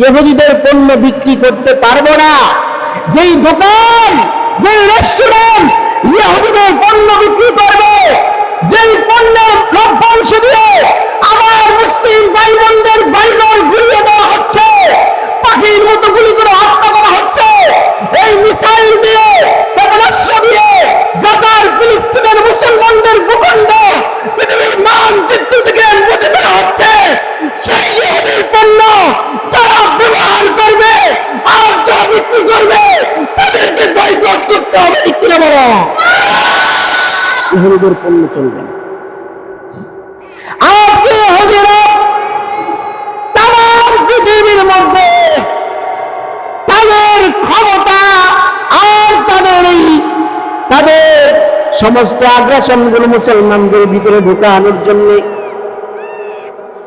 ইহুদিদের পণ্য বিক্রি করতে পারবো না। যেই দোকান, যেই রেস্টুরেন্ট ইহুদিদের পণ্য বিক্রি করবে, যেই পণ্যের লভ্যাংশ দিয়ে আমার মুসলিম ভাই বোনদের বাড়িঘর ঘুরিয়ে দেওয়া হচ্ছে, পাখির মতো গুলি করে হত্যা করা হচ্ছে, এই মিসাইল দিয়ে, ক্ষেপণাস্ত্র দিয়ে গাজার ফিলিস্তিনের মুসলমানদের ভূখণ্ড পৃথিবীর মানচিত্র থেকে মুছে ফেলা হচ্ছে, সেই ইহুদির পণ্য যারা ব্যবহার করবে আর যারা বিক্রি করবে তাদেরকে বয়কট করতে হবে। ঠিক কিনা বলো? ইহুদিদের পণ্য চলবে না। আজকে ইহুদিরা তাম পৃথিবীর মধ্যে তাদের ক্ষমতা আর তাদের সমস্ত আগ্রাসন গুলো মুসলমানদের ভিতরে ঢুকানোর জন্য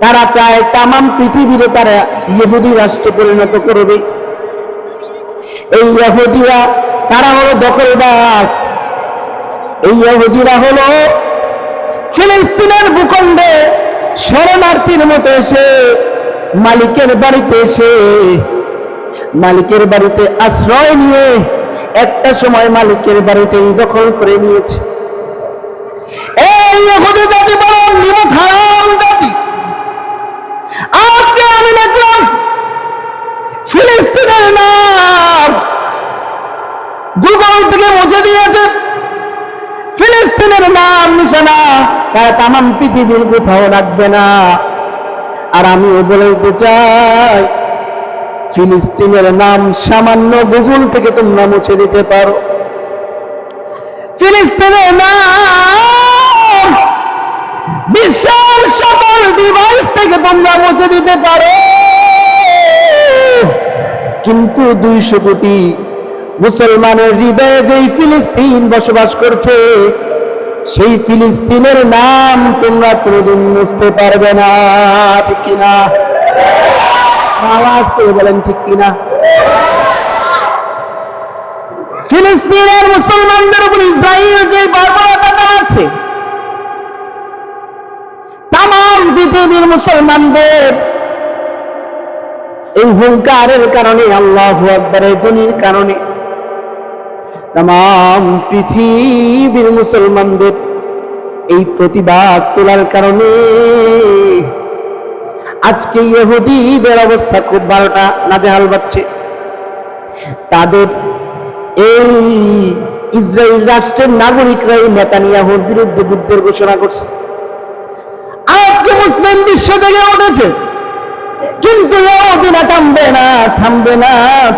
তারা চায় তাম পৃথিবীরে তারা ইহুদি রাষ্ট্রে পরিণত করবে। এই ইহুদিরা তারা হলো দখলবাজ। এই ইহুদিরা হলো ফিলিস্তিনের ভূখণ্ডে শরণার্থীর মতো এসে মালিকের বাড়িতে আশ্রয় নিয়ে একটা সময় মালিকের বাড়িতেই দখল করে নিয়েছে। এই ইহুদি জাতি বড় নিমক হারাম জাতি। আজকে আমি দেখলাম ফিলিস্তিনের নাম গুগল থেকে মুছে দিয়েছে। ফিলিস্তিনের নাম নিশানা তারা তাম পৃথিবীর কোথাও রাখবে না। আর আমিও বলতে চাই, ফিলিস্তিনের নাম সামান্য গুগল থেকে তোমরা মুছে দিতে পারো। ফিলিস্তিনের নাম বিশ্বের সকল ডিভাইস থেকে তোমরা মুছে দিতে পারো, কিন্তু 200 কোটি মুসলমানের হৃদয়ে যেই ফিলিস্তিন বসবাস করছে, সেই ফিলিস্তিনের নাম তোমরা কোনোদিন মুছতে পারবে না। ঠিক কিনা? আওয়াজ করে বলেন ঠিক কিনা? ফিলিস্তিনের মুসলমানদের উপর ইসরায়েল যে বর্বরতা চালাচ্ছে, তাম পৃথিবীর মুসলমানদের এই হুঙ্কারের কারণে, আল্লাহু আকবারের ধ্বনির কারণে তাম পৃথিবীর মুসলমানদের এই প্রতিবাদ তোলার কারণে আজকে ইহুদিদের অবস্থা খুব 12টা নাজেহাল বাজছে। তাদের এই ইসরায়েল রাষ্ট্রের নাগরিকরাই নেতানিয়াহুর বিরুদ্ধে যুদ্ধের ঘোষণা করছে। আজকে মুসলিম বিশ্ব জেগে উঠেছে, কিন্তু ইহুদিরা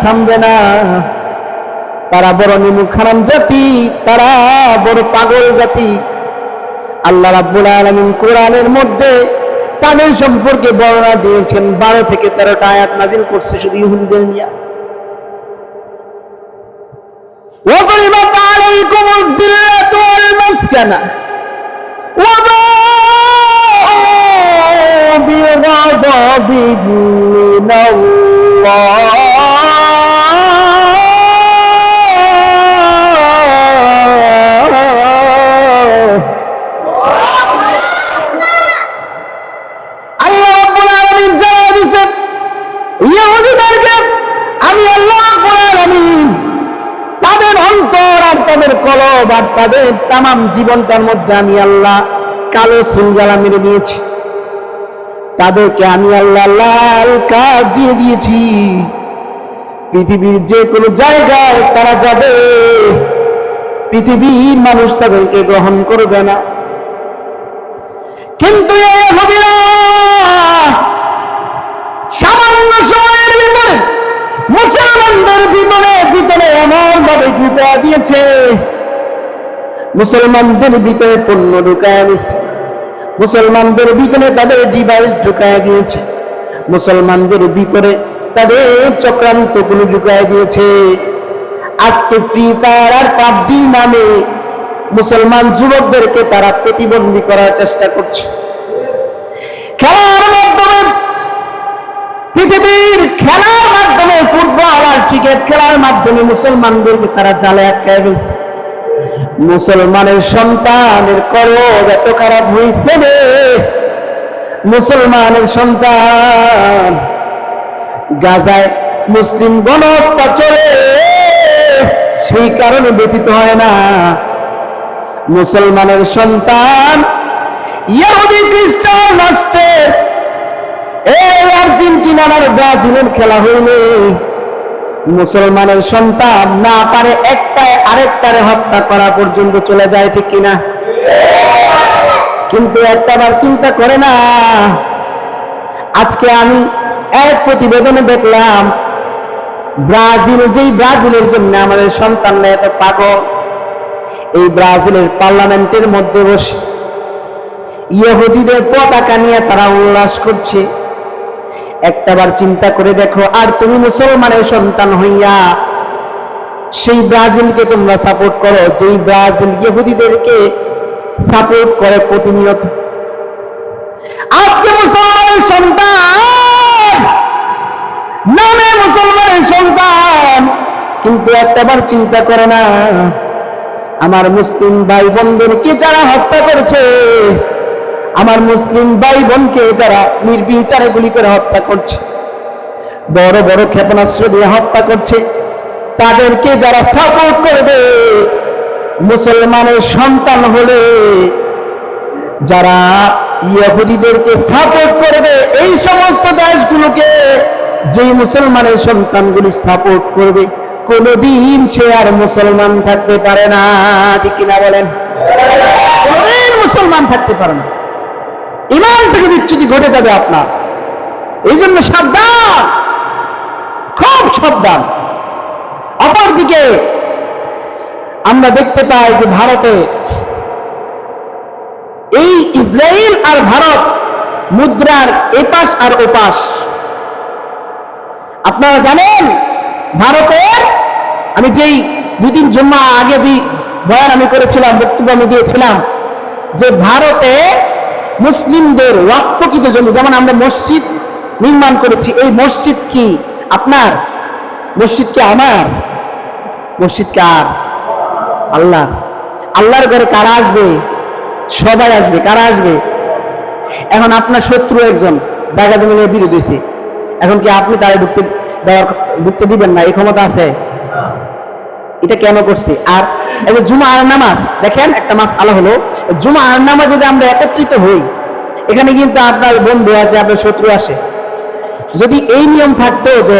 থামবে না। তারা বড় নিমুখ হারাম জাতি, তারা বড় পাগল জাতি। আল্লাহ রাব্বুল আলামিন কোরআনের মধ্যে তাদের সম্পর্কে বর্ণনা দিয়েছেন। 12 থেকে 13টা আয়াত নাজিল করছে শুধু ইহুদিদের নিয়ে। وَضُرِبَتْ عَلَيْكُمُ الذِّلَّةُ وَالْمَسْكَنَةُ وَبَاءُوا بِغَضَبٍ مِّنَ اللَّهِ তাদের কলব আর তাদের তাম জীবনটার মধ্যে আমি আল্লাহ কালো সিলগালা মেরে দিয়েছি। তাদেরকে আমি আল্লাহ লাল কার্ড দিয়ে দিয়েছি। পৃথিবীর যে কোনো জায়গায় তারা যাবে, পৃথিবীর মানুষ তাদেরকে গ্রহণ করবে না। কিন্তু ইহুদিরা সামান্য সময়ের ভিতরে মুসলমানদের ভিতরে এমন ভাবে ঢুকা দিয়েছে, মুসলমানদের ভিতরে পণ্য ঢুকায় দিয়েছে, মুসলমানদের ভিতরে তাদের ডিভাইস ঢুকায় দিয়েছে, মুসলমানদের ভিতরে তাদের চক্রান্তগুলো ঢুকায় দিয়েছে। আজকে ফ্রি ফায়ার আর পাবজি নামে মুসলমান যুবকদেরকে তারা প্রতিবন্ধী করার চেষ্টা করছে। খেলার মাধ্যমে, পৃথিবীর খেলার মাধ্যমে, ফুটবল আর ক্রিকেট খেলার মাধ্যমে মুসলমানদেরকে তারা জালে আটকায় ফেলছে। মুসলমানের সন্তানের কলব এত খারাপ হয়েছে রে, মুসলমানের সন্তান গাজায় মুসলিম গণহত্যা চলে, সেই কারণে ব্যতীত হয় না মুসলমানের সন্তান ইহুদি খ্রিস্টান রাষ্ট্রে এই আর্জেন্টিনার আর ব্রাজিলের খেলা হইলে মুসলমানের সন্তান না পারে একটায় আরেকটারে হত্যা করা পর্যন্ত চলে যায়, ঠিক কিনা? কিন্তু একটাবার চিন্তা করে না। আজকে আমি এক প্রতিবেদনে দেখলাম ব্রাজিলের জন্য আমাদের সন্তানরা এত পাগল, এই ব্রাজিলের পার্লামেন্টের মধ্যে বসে ইহুদিদের পতাকা নিয়ে তারা উল্লাস করছে। একটাবার চিন্তা করে দেখো, আর তুমি মুসলমানের সন্তান হইয়া সেই ব্রাজিলকে তোমরা সাপোর্ট করো, যেই ব্রাজিল ইহুদিদেরকে সাপোর্ট করে প্রতিনিয়ত। আজকে মুসলমানের সন্তান নামে মুসলমানের সন্তান, কিন্তু একটাবার চিন্তা করে না আমার মুসলিম ভাই বোনদেরকে যারা হত্যা করেছে, আমার মুসলিম ভাই বোনকে যারা নির্বিচারে গুলি করে হত্যা করছে, বড় বড় ক্ষেপণাস্ত্র দিয়ে হত্যা করছে, তাদেরকে যারা সাপোর্ট করবে মুসলমানের সন্তান হলে, যারা ইহুদিদেরকে সাপোর্ট করবে, এই সমস্ত দেশগুলোকে যেই মুসলমানের সন্তানগুলি সাপোর্ট করবে কোনদিন সে আর মুসলমান থাকতে পারে না, ঠিক কিনা বলেন? কোনদিন মুসলমান থাকতে পারে না, ঈমান থেকে বিচ্যুতি ঘটে যাবে আপনার। এই জন্য সাবধান, খুব সাবধান। অপরদিকে আমরা দেখতে পাই যে ভারতে এই ইসরায়েল আর ভারত মুদ্রার এপাশ আর ওপাশ। আপনারা জানেন ভারতের, আমি যেই দুদিন জুম্মা আগে যে বয়ান আমি করেছিলাম, বক্তব্য আমি দিয়েছিলাম যে ভারতে মুসলিমদের ওয়াকফকৃত জমি, যেমন আমরা মসজিদ নির্মাণ করেছি, এই মসজিদ কি আপনার? মসজিদ কি আমার? মসজিদ কার? আল্লাহ। আল্লাহর ঘরে কারা আসবে? সবাই আসবে। কারা আসবে? এখন আপনার শত্রু একজন জায়গা জমি নিয়ে বিরোধ হয়েছে, এখন কি আপনি তারা ঢুকতে দিবেন না? এই ক্ষমতা আছে? এটা কেন করছে? আর এই যে জুমা আর নামাজ, দেখেন একটা মাস আলা হলো, জুমা আর নামাজ যদি আমরা একত্রিত হই, এখানে কিন্তু আপনার বন্ধু আসে, আপনার শত্রু আসে। যদি এই নিয়ম থাকতো যে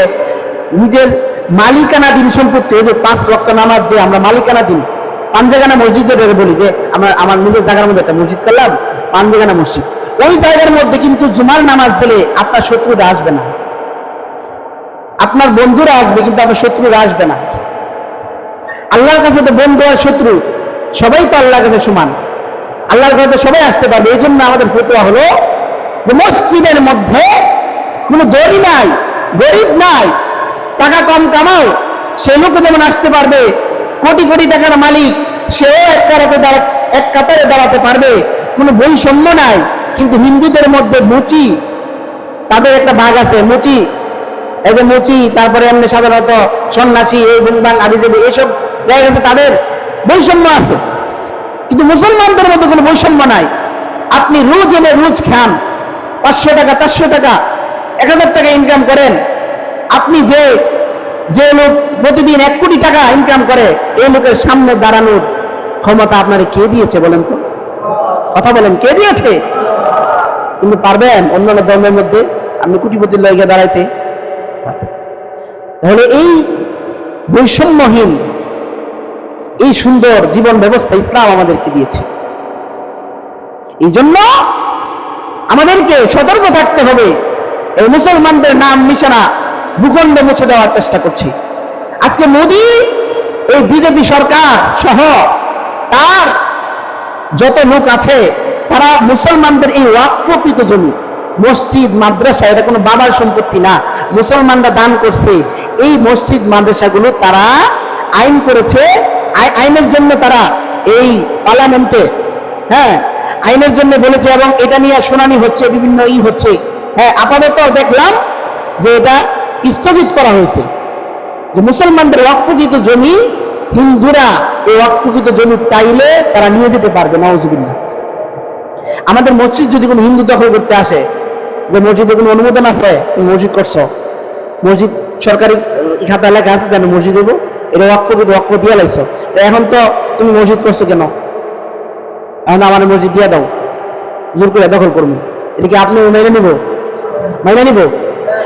নিজের মালিকানা দিন সম্পত্তি, যে 5 ওয়াক্ত নামাজ যে আমরা মালিকানা দিন, পাঞ্জাগানা মসজিদ যেটা বলি, যে আমার নিজের জায়গার মধ্যে একটা মসজিদ করলাম, পাঞ্জাগানা মসজিদ, ওই জায়গার মধ্যে কিন্তু জুমার নামাজ দিলে আপনার শত্রুরা আসবে না, আপনার বন্ধুরা আসবে, কিন্তু আপনার শত্রুরা আসবে না। আল্লাহর কাছে তো বন্ধু আর শত্রু সবাই তো আল্লাহর কাছে সমান, আল্লাহর কাছে সবাই আসতে পারবে। এই জন্য আমাদের ফতোয়া হলো যে মসজিদের মধ্যে কোনো দড়ি নাই, গরিব নাই, টাকা কম কামাও সে লোক যেমন আসতে পারবে, কোটি কোটি টাকার মালিক সেও এক কাতারে দাঁড়াতে পারবে, কোনো বৈষম্য নাই। কিন্তু হিন্দুদের মধ্যে মুচি, তাদের একটা ভাগ আছে, মুচি, এই যে মুচি, তারপরে এমনি সাধারণত সন্ন্যাসী, এই বুংবাং আদিজীবী, এইসব জায়গা আছে, তাদের বৈষম্য আছে। কিন্তু মুসলমানদের মধ্যে কোনো বৈষম্য নাই। আপনি রোজ এনে রোজ খান, 500 টাকা 400 টাকা 1000 টাকা ইনকাম করেন, আপনি যে লোক প্রতিদিন 1 কোটি টাকা ইনকাম করে, এই লোকের সামনে দাঁড়ানোর ক্ষমতা আপনার কে দিয়েছে বলেন তো? কথা বলেন, কে দিয়েছে? কিন্তু পারবেন অন্যান্য ধর্মের মধ্যে আপনি কোটিপতির লইগে দাঁড়াইতে? তাহলে এই বৈষম্যহীন এই সুন্দর জীবন ব্যবস্থা ইসলাম আমাদেরকে দিয়েছে। এই জন্য আমাদেরকে সতর্ক থাকতে হবে। এই মুসলমানদের নাম নিশানা ভূখণ্ডে মুছে দেওয়ার চেষ্টা করছি। আজকে মোদি, এই বিজেপি সরকার সহ তার যত লোক আছে, তারা মুসলমানদের এই ওয়াকফকৃত জমি, মসজিদ মাদ্রাসা, এটা কোনো বাবার সম্পত্তি না, মুসলমানরা দান করছে। এই মসজিদ মাদ্রাসাগুলো তারা আইন করেছে, আইনের জন্য তারা এই পার্লামেন্টে, হ্যাঁ, আইনের জন্য বলেছে, এবং এটা নিয়ে শুনানি হচ্ছে, বিভিন্ন হচ্ছে। হ্যাঁ, আপাতত দেখলাম যে এটা স্থগিত করা হয়েছে, যে মুসলমানদের ওয়াকফকৃত জমি হিন্দুরা এই ওয়াকফকৃত জমি চাইলে তারা নিয়ে যেতে পারবে। নাউজুবিল্লাহ। আমাদের মসজিদ যদি কোনো হিন্দু দখল করতে আসে, যে মসজিদে কোনো অনুমোদন আছে, তুমি মসজিদ করছো, মসজিদ সরকারি খাতা লেখা আছে যেন মসজিদ হইব, এটা ওয়াকফ দিয়ে লাইছো, এখন তো তুমি মসজিদ করছো কেন? এখন আমার মসজিদ দিয়ে দাও, জোর করে দখল করবো, এটা কি আপনি মেনে নিব?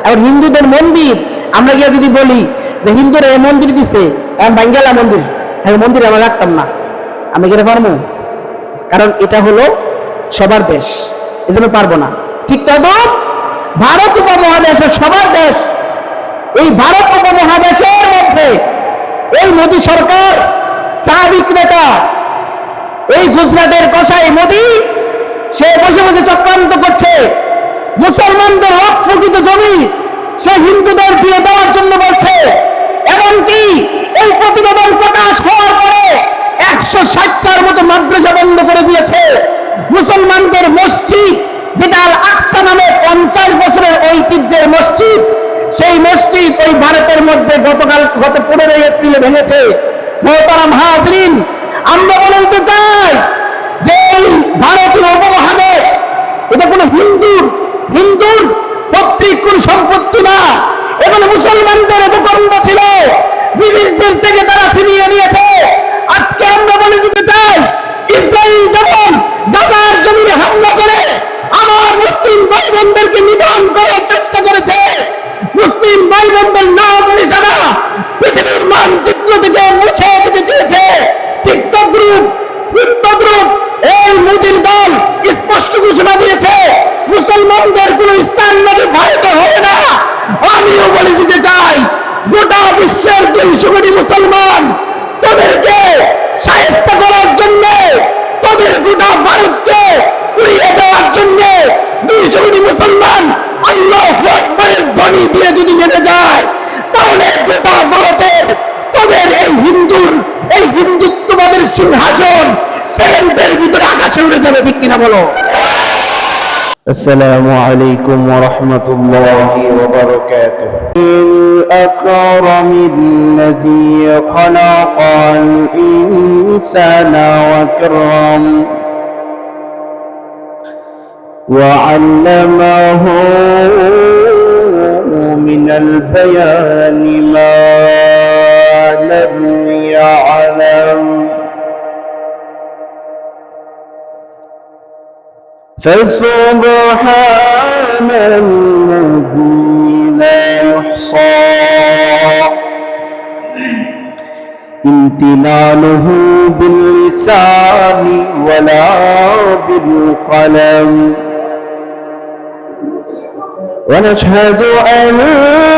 এখন হিন্দুদের মন্দির আমরা গিয়ে যদি বলি যে হিন্দুরা এই মন্দির দিছে, এখন বাঙ্গালা মন্দির, হ্যাঁ মন্দির আমরা রাখতাম না, আমি গেলে পারবো? কারণ এটা হলো সবার দেশ, এজন্য পারবো না। ঠিক তবে ভারত উপমহাদেশের সবার দেশ, এই ভারত উপমহাদেশের মধ্যে এই মোদী সরকার, চা বিক্রেতা, এই গুজরাটের কসাই মোদী, সে বসে বসে চক্রান্ত করছে, মুসলমানদের ওয়াকফকৃত জমি সে হিন্দুদের দিয়ে দেওয়ার জন্য বলছে। এমনকি এই প্রতিবেদন প্রকাশ হওয়ার পরে 160টার মতো মাদ্রাসা বন্ধ করে দিয়েছে। মুসলমানদের মসজিদ, যেটা আল আকসা নামে 50 বছরের ঐতিহ্যের মসজিদ, সেই মসজিদ ওই ভারতের মধ্যে গত 15 এপ্রিলে ভেঙেছে। মোহতারাম হাজরিন, আমরা বলতে চাই যে এই ভারতীয় উপমহাদেশ এটা কোনো হিন্দুর পৈতৃক কোন সম্পত্তি না, এগুলো মুসলমানদের ভূখণ্ড ছিল, ব্রিটিশদের থেকে তারা ফিরিয়ে নিয়েছে। আজকে আমরা বলে দিতে চাই, ইসরায়েল যেমন গাজার জমিনে হামলা করে আমার মুসলিম ভাই বোনদেরকে নিধন করার চেষ্টা করেছে, মুসলিম ভাই বোনদের নাম নিশানা পৃথিবীর মানচিত্র থেকে মুছে দিতে চেয়েছে, টিকটক গ্রুপ, চিত্তগ্রুপ, এই মোদীর দল স্পষ্ট ঘোষণা দিয়েছে মুসলমানদের কোন স্থান নাকি ভারতে হবে না। আমিও বলে দিতে চাই, গোটা বিশ্বের 200 কোটি মুসলমান তাদেরকে শায়েস্তা করার জন্য, তাদের গোটা ভারতকে উড়িয়ে দেওয়ার জন্য 200 কোটি মুসলমান আল্লাহু আকবারের ধ্বনি দিয়ে যদি নেমে যায়, তাহলে গোটা ভারতের তাদের এই হিন্দুত্ববাদের সিংহাসন সেকেন্ডের ভিতরে আকাশে উড়ে যাবে। ঠিক কিনা বলো? السلام عليكم ورحمة الله وبركاته. الأكرم الذي خلق الإنسان وكرم وعلمه من البيان ما لم يعلم فسبحان الذي لا يحصى امتنانه باللسان ولا بالقلم ونشهد أن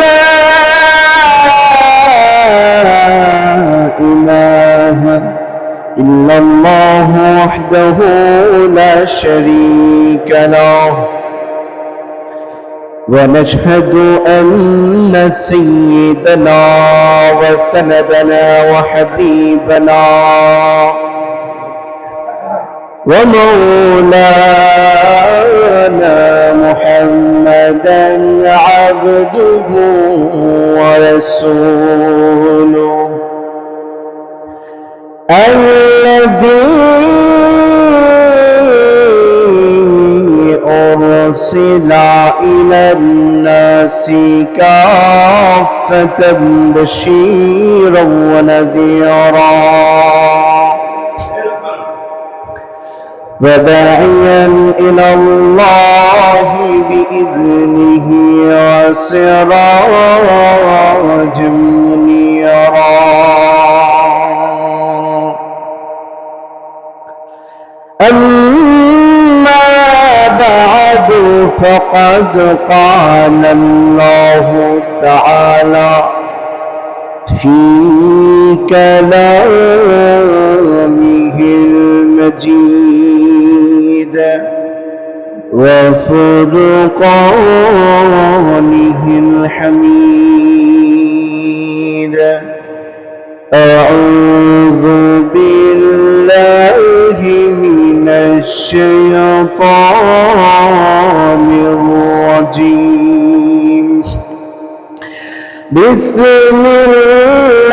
لا إله إلا الله وحده لا شريك له ونشهد أن سيدنا وسندنا وحبيبنا ومولانا محمدا عبده ورسوله الذي أرسل إلى الناس كافة بشيرا ونذيرا وداعيا إلى الله بإذنه وسراجا منيرا. أما بعد فقد قال الله تعالى في كلامه المجيد وفرقانه الحميد. أعوذ بالله من الشيطان الرجيم. بسم الله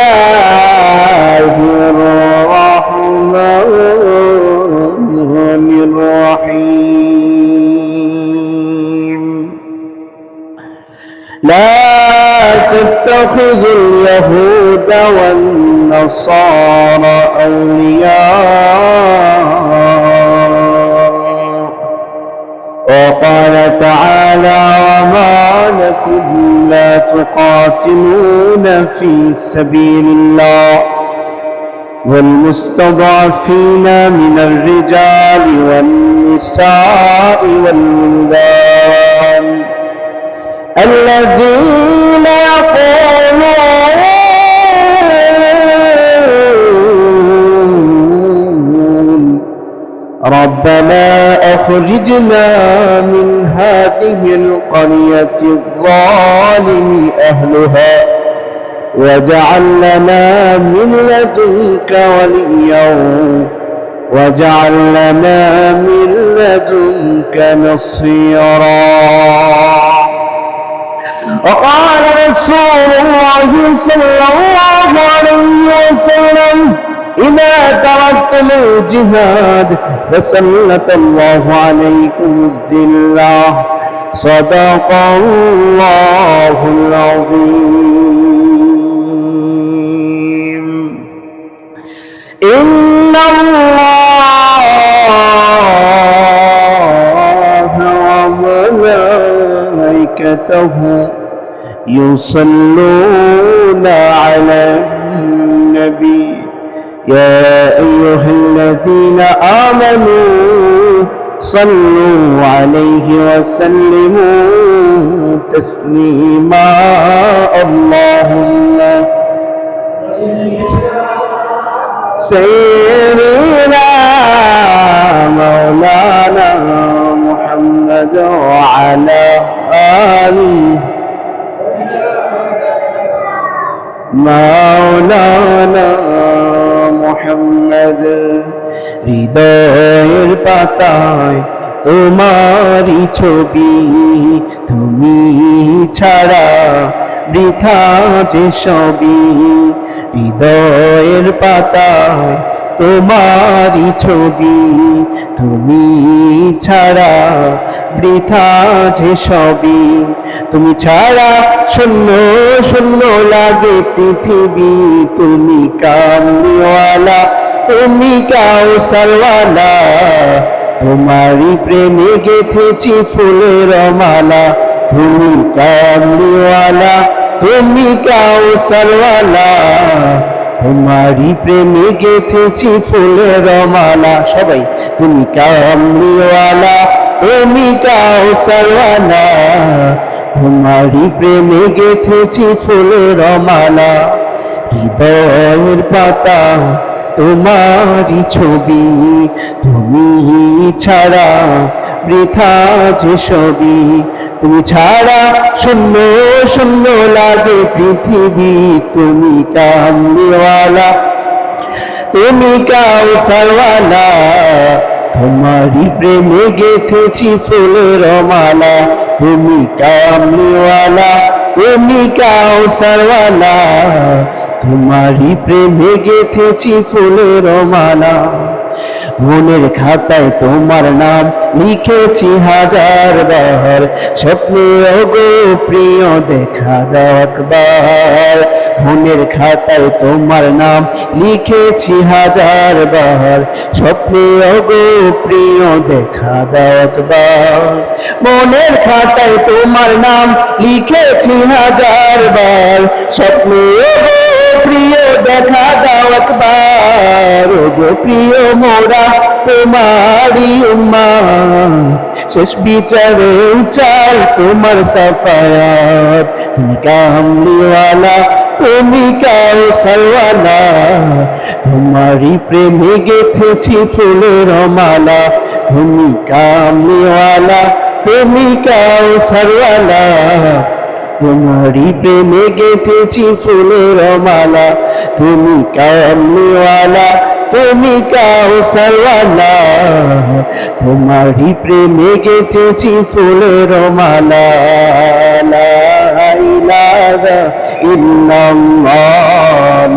الرحمن الرحيم. لا تتخذوا اليهود والنصارى أولياء. وقال تعالى وما لكم لا تقاتلون في سبيل الله والمستضعفين من الرجال والنساء والولدان الذين يقولون ربنا أخرجنا من هذه القرية الظالم أهلها واجعل لنا من لدنك وليا واجعل لنا من لدنك نصيرا. وقال رسول الله صلى الله عليه وسلم إذا تركتم الجهاد فسلط الله عليكم الذلة. صدق الله العظيم. إن الله وملائكته يصلون على النبي يا أيها الذين آمنوا صلوا عليه وسلموا تسليما. اللهم سيدنا مولانا محمد وعلى آله مولانا محمد. হৃদয়ের পাতায় তোমারি ছবি, তুমি ছাড়া বৃথা যে সবই। হৃদয়ের পাতায় তোমারি ছবি, তুমি ছাড়া বৃথা যে সবই। তুমি ছাড়া শূন্য শূন্য লাগে পৃথিবী। তুমি কামলিওয়ালা, তুমি কাউসারওয়ালা, তোমারি প্রেমে গেঁথেছি ফুলের মালা। তুমি কামলিওয়ালা, তুমি কাউসারওয়ালা, তোমারি প্রেমে গেঁথেছি ফুলের মালা। সবাই তুমি কামলিওয়ালা, তুমি কাউসারওয়ালা, তোমারি প্রেমে গেঁথেছি ফুলের মালা। হৃদয়ের পাতা তোমারি ছবি, তুমি ছাড়া বৃথা যে সবই। তুমি ছাড়া শূন্য শূন্য লাগে পৃথিবী। তুমি কামলিওয়ালা, তুমি কাউসারওয়ালা, তোমারি প্রেমে গেঁথেছি ফুলের মালা। তুমি কামলিওয়ালা, তুমি কাউসারওয়ালা, তোমারি প্রেমে গেঁথেছি ফুলের মালা। মনের খাতায় তোমার নাম লিখেছি হাজার বার, স্বপ্নে ওগো প্রিয় দেখা দাও একবার। মনের খাতায় তোমার নাম লিখেছি হাজার বার, স্বপ্নে ওগো প্রিয় দেখা দাও একবার। মনের খাতায় তোমার নাম লিখেছি হাজার বার, স্বপ্নে ওগো প্রিয় দেখা দাও একবার। ওগো প্রিয় মোরা তোমারি উম্মত, শেষ বিচারে চাই তোমার সাফায়াত। তুমি কামলিওয়ালা, তুমি কাউসারওয়ালা, তোমারি প্রেমে গেঁথেছি ফুলের মালা। তুমি কামলিওয়ালা, তুমি কাউসারওয়ালা, তোমারি প্রেমে গেঁথেছি ফুলের মালা। তুমি কামলিওয়ালা, তুমি কাউসারওয়ালা, তোমারি প্রেমে গেঁথেছি ফুলের মালা। লা ইলাহা ইল্লাল্লাহ,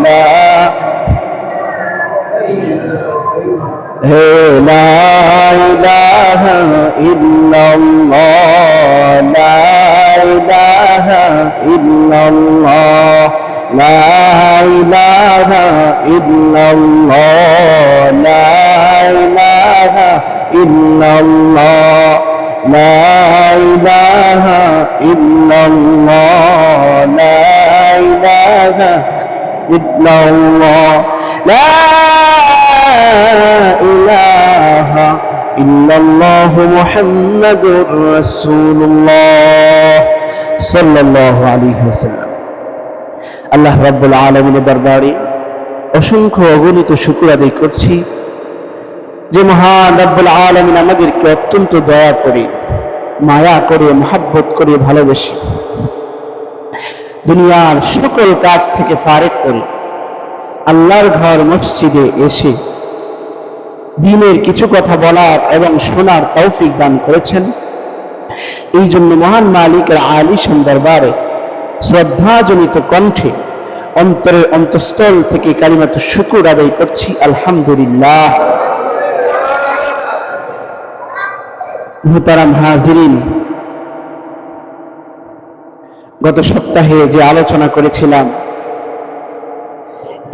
হে লা ইলাহা ইল্লাল্লাহ, লা ইলাহা ইল্লাল্লাহ, লা ইলাহা ইল্লাল্লাহ, লা ইলাহা ইল্লাল্লাহ, লা ইলাহা ইল্লাল্লাহ, লা ইলাহা ইল্লাল্লাহ, লা ইলাহা ইল্লাল্লাহ মুহাম্মাদুর রাসূলুল্লাহ সাল্লাল্লাহু আলাইহি ওয়াসাল্লাম। আল্লাহ রাব্বুল আলামিনের দরবারে অসংখ্য অগণিত শুকর আদায় করছি যে মহান রব্বুল আলামিন আমাদেরকে অত্যন্ত দয়া করে, মায়া করে, মহব্বত করে, ভালোবেসে দুনিয়ার সকল কাজ থেকে ফারেক করে আল্লাহর ঘর মসজিদে এসে দ্বীনের কিছু কথা বলার এবং শোনার তৌফিক দান করেছেন। এই জন্য মহান মালিকের আলিশান দরবারে শ্রদ্ধাজনিত কণ্ঠে অন্তরের অন্তঃস্থল থেকে কালিমাতুশ শুকর আদায় করছি, আলহামদুলিল্লাহ। মুহতারাম হাজিরিন, গত সপ্তাহে যে আলোচনা করেছিলাম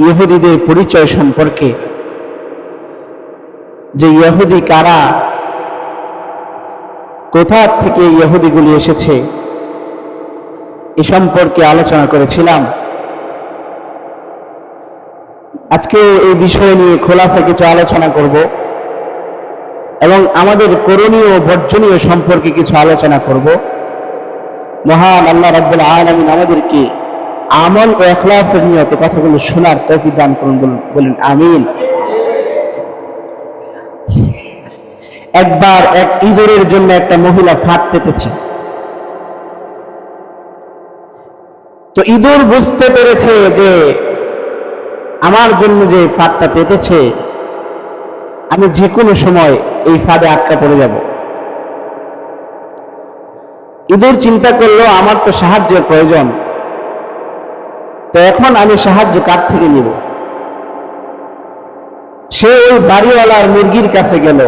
ইহুদিদের পরিচয় সম্পর্কে, যে ইহুদি কারা, কোথা থেকে ইহুদিগুলি এসেছে, এ সম্পর্কে আলোচনা করেছিলাম। আজকে এই বিষয় নিয়ে খোলাসা কিছু আলোচনা করব এবং আমাদের করণীয় ও বর্জনীয় সম্পর্কে কিছু আলোচনা করব। মহান আল্লাহ রাব্বুল আলামিন আমাদেরকে আমল ও ইখলাসের নিয়তে কথাগুলো শোনার তৌফিক দান করুন, বলেন আমিন। একবার এক ইঁদুরের জন্য একটা মহিলা ফাঁদ পেতেছে। তো ইঁদুর বুঝতে পেরেছে যে আমার জন্য যে ফাঁদটা পেতেছে, আমি যে কোনো সময় এই ফাঁদে আটকা পড়ে যাব। ইঁদুর চিন্তা করলো আমার তো সাহায্যের প্রয়োজন, তো এখন আমি সাহায্য কার থেকে নিব? সে ওই বাড়িওয়ালার মুরগির কাছে গেল।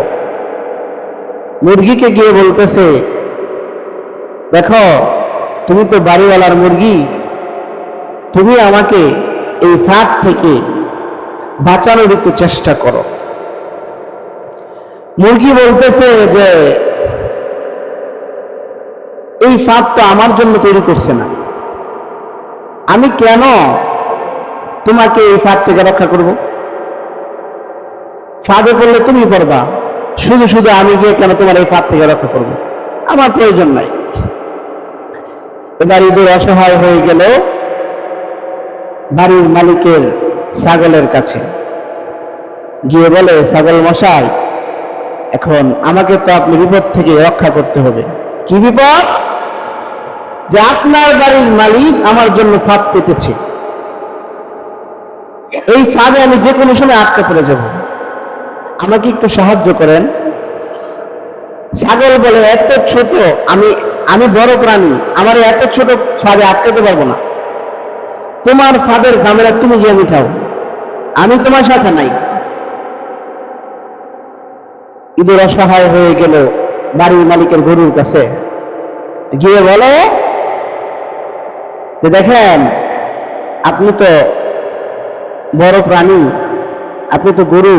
মুরগিকে গিয়ে বলতেছে, দেখো তুমি তো বাড়িওয়ালার মুরগি, তুমি আমাকে এই ফাঁদ থেকে বাঁচানোর একটু চেষ্টা করো। মুরগি বলতেছে যে এই ফাঁদ তো আমার জন্য তৈরি করছে না, আমি কেন তোমাকে এই ফাঁদ থেকে রক্ষা করব? ফাঁদে পড়লে তুমি পড়বা, শুধু শুধু আমি গিয়ে কেন তোমার এই ফাঁদ থেকে রক্ষা করব? আমার প্রয়োজন নাই। এবার ইঁদুর অসহায় হয়ে গেল বাড়ির মালিকের ছাগলের কাছে, গিয়ে বলে, ছাগল মশাই, এখন আমাকে তো আপনি বিপদ থেকে রক্ষা করতে হবে। কি বিপদ? যে আপনার বাড়ির মালিক আমার জন্য ফাঁদ পেতেছে, এই ফাঁদে আমি যে কোনো সময় আটকা পড়ে যাব, আমাকে একটু সাহায্য করেন। ছাগল বলে, এত ছোট, আমি বড় প্রাণী, আমার এত ছোট ফাঁদে আটকাতে পারবো না। তোমার ফাঁদের ঝামেলা তুমি গিয়ে মিটাও, আমি তোমার সাথে নাই। ইঁদুর অসহায় হয়ে গেল বাড়ির মালিকের গরুর কাছে, গিয়ে বলে যে দেখেন, আপনি তো বড় প্রাণী, আপনি তো গরু,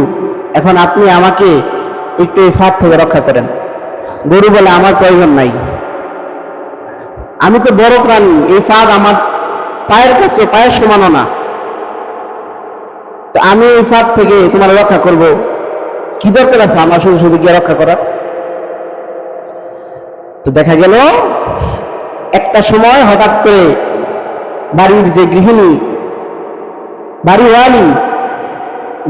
এখন আপনি আমাকে একটু এই ফাঁদ থেকে রক্ষা করেন। গরু বলে, আমার প্রয়োজন নাই, আমি তো বড় প্রাণী, এই ফাঁদ আমার পায়ের কাছে, পায়ের সমানও না, তো আমি এই ফাঁদ থেকে তোমার রক্ষা করব, কি দরকার আছে আমার শুধু শুধু গিয়ে রক্ষা করার? তো দেখা গেল একটা সময় হঠাৎ করে বাড়ির যে গৃহিণী, বাড়িওয়ালি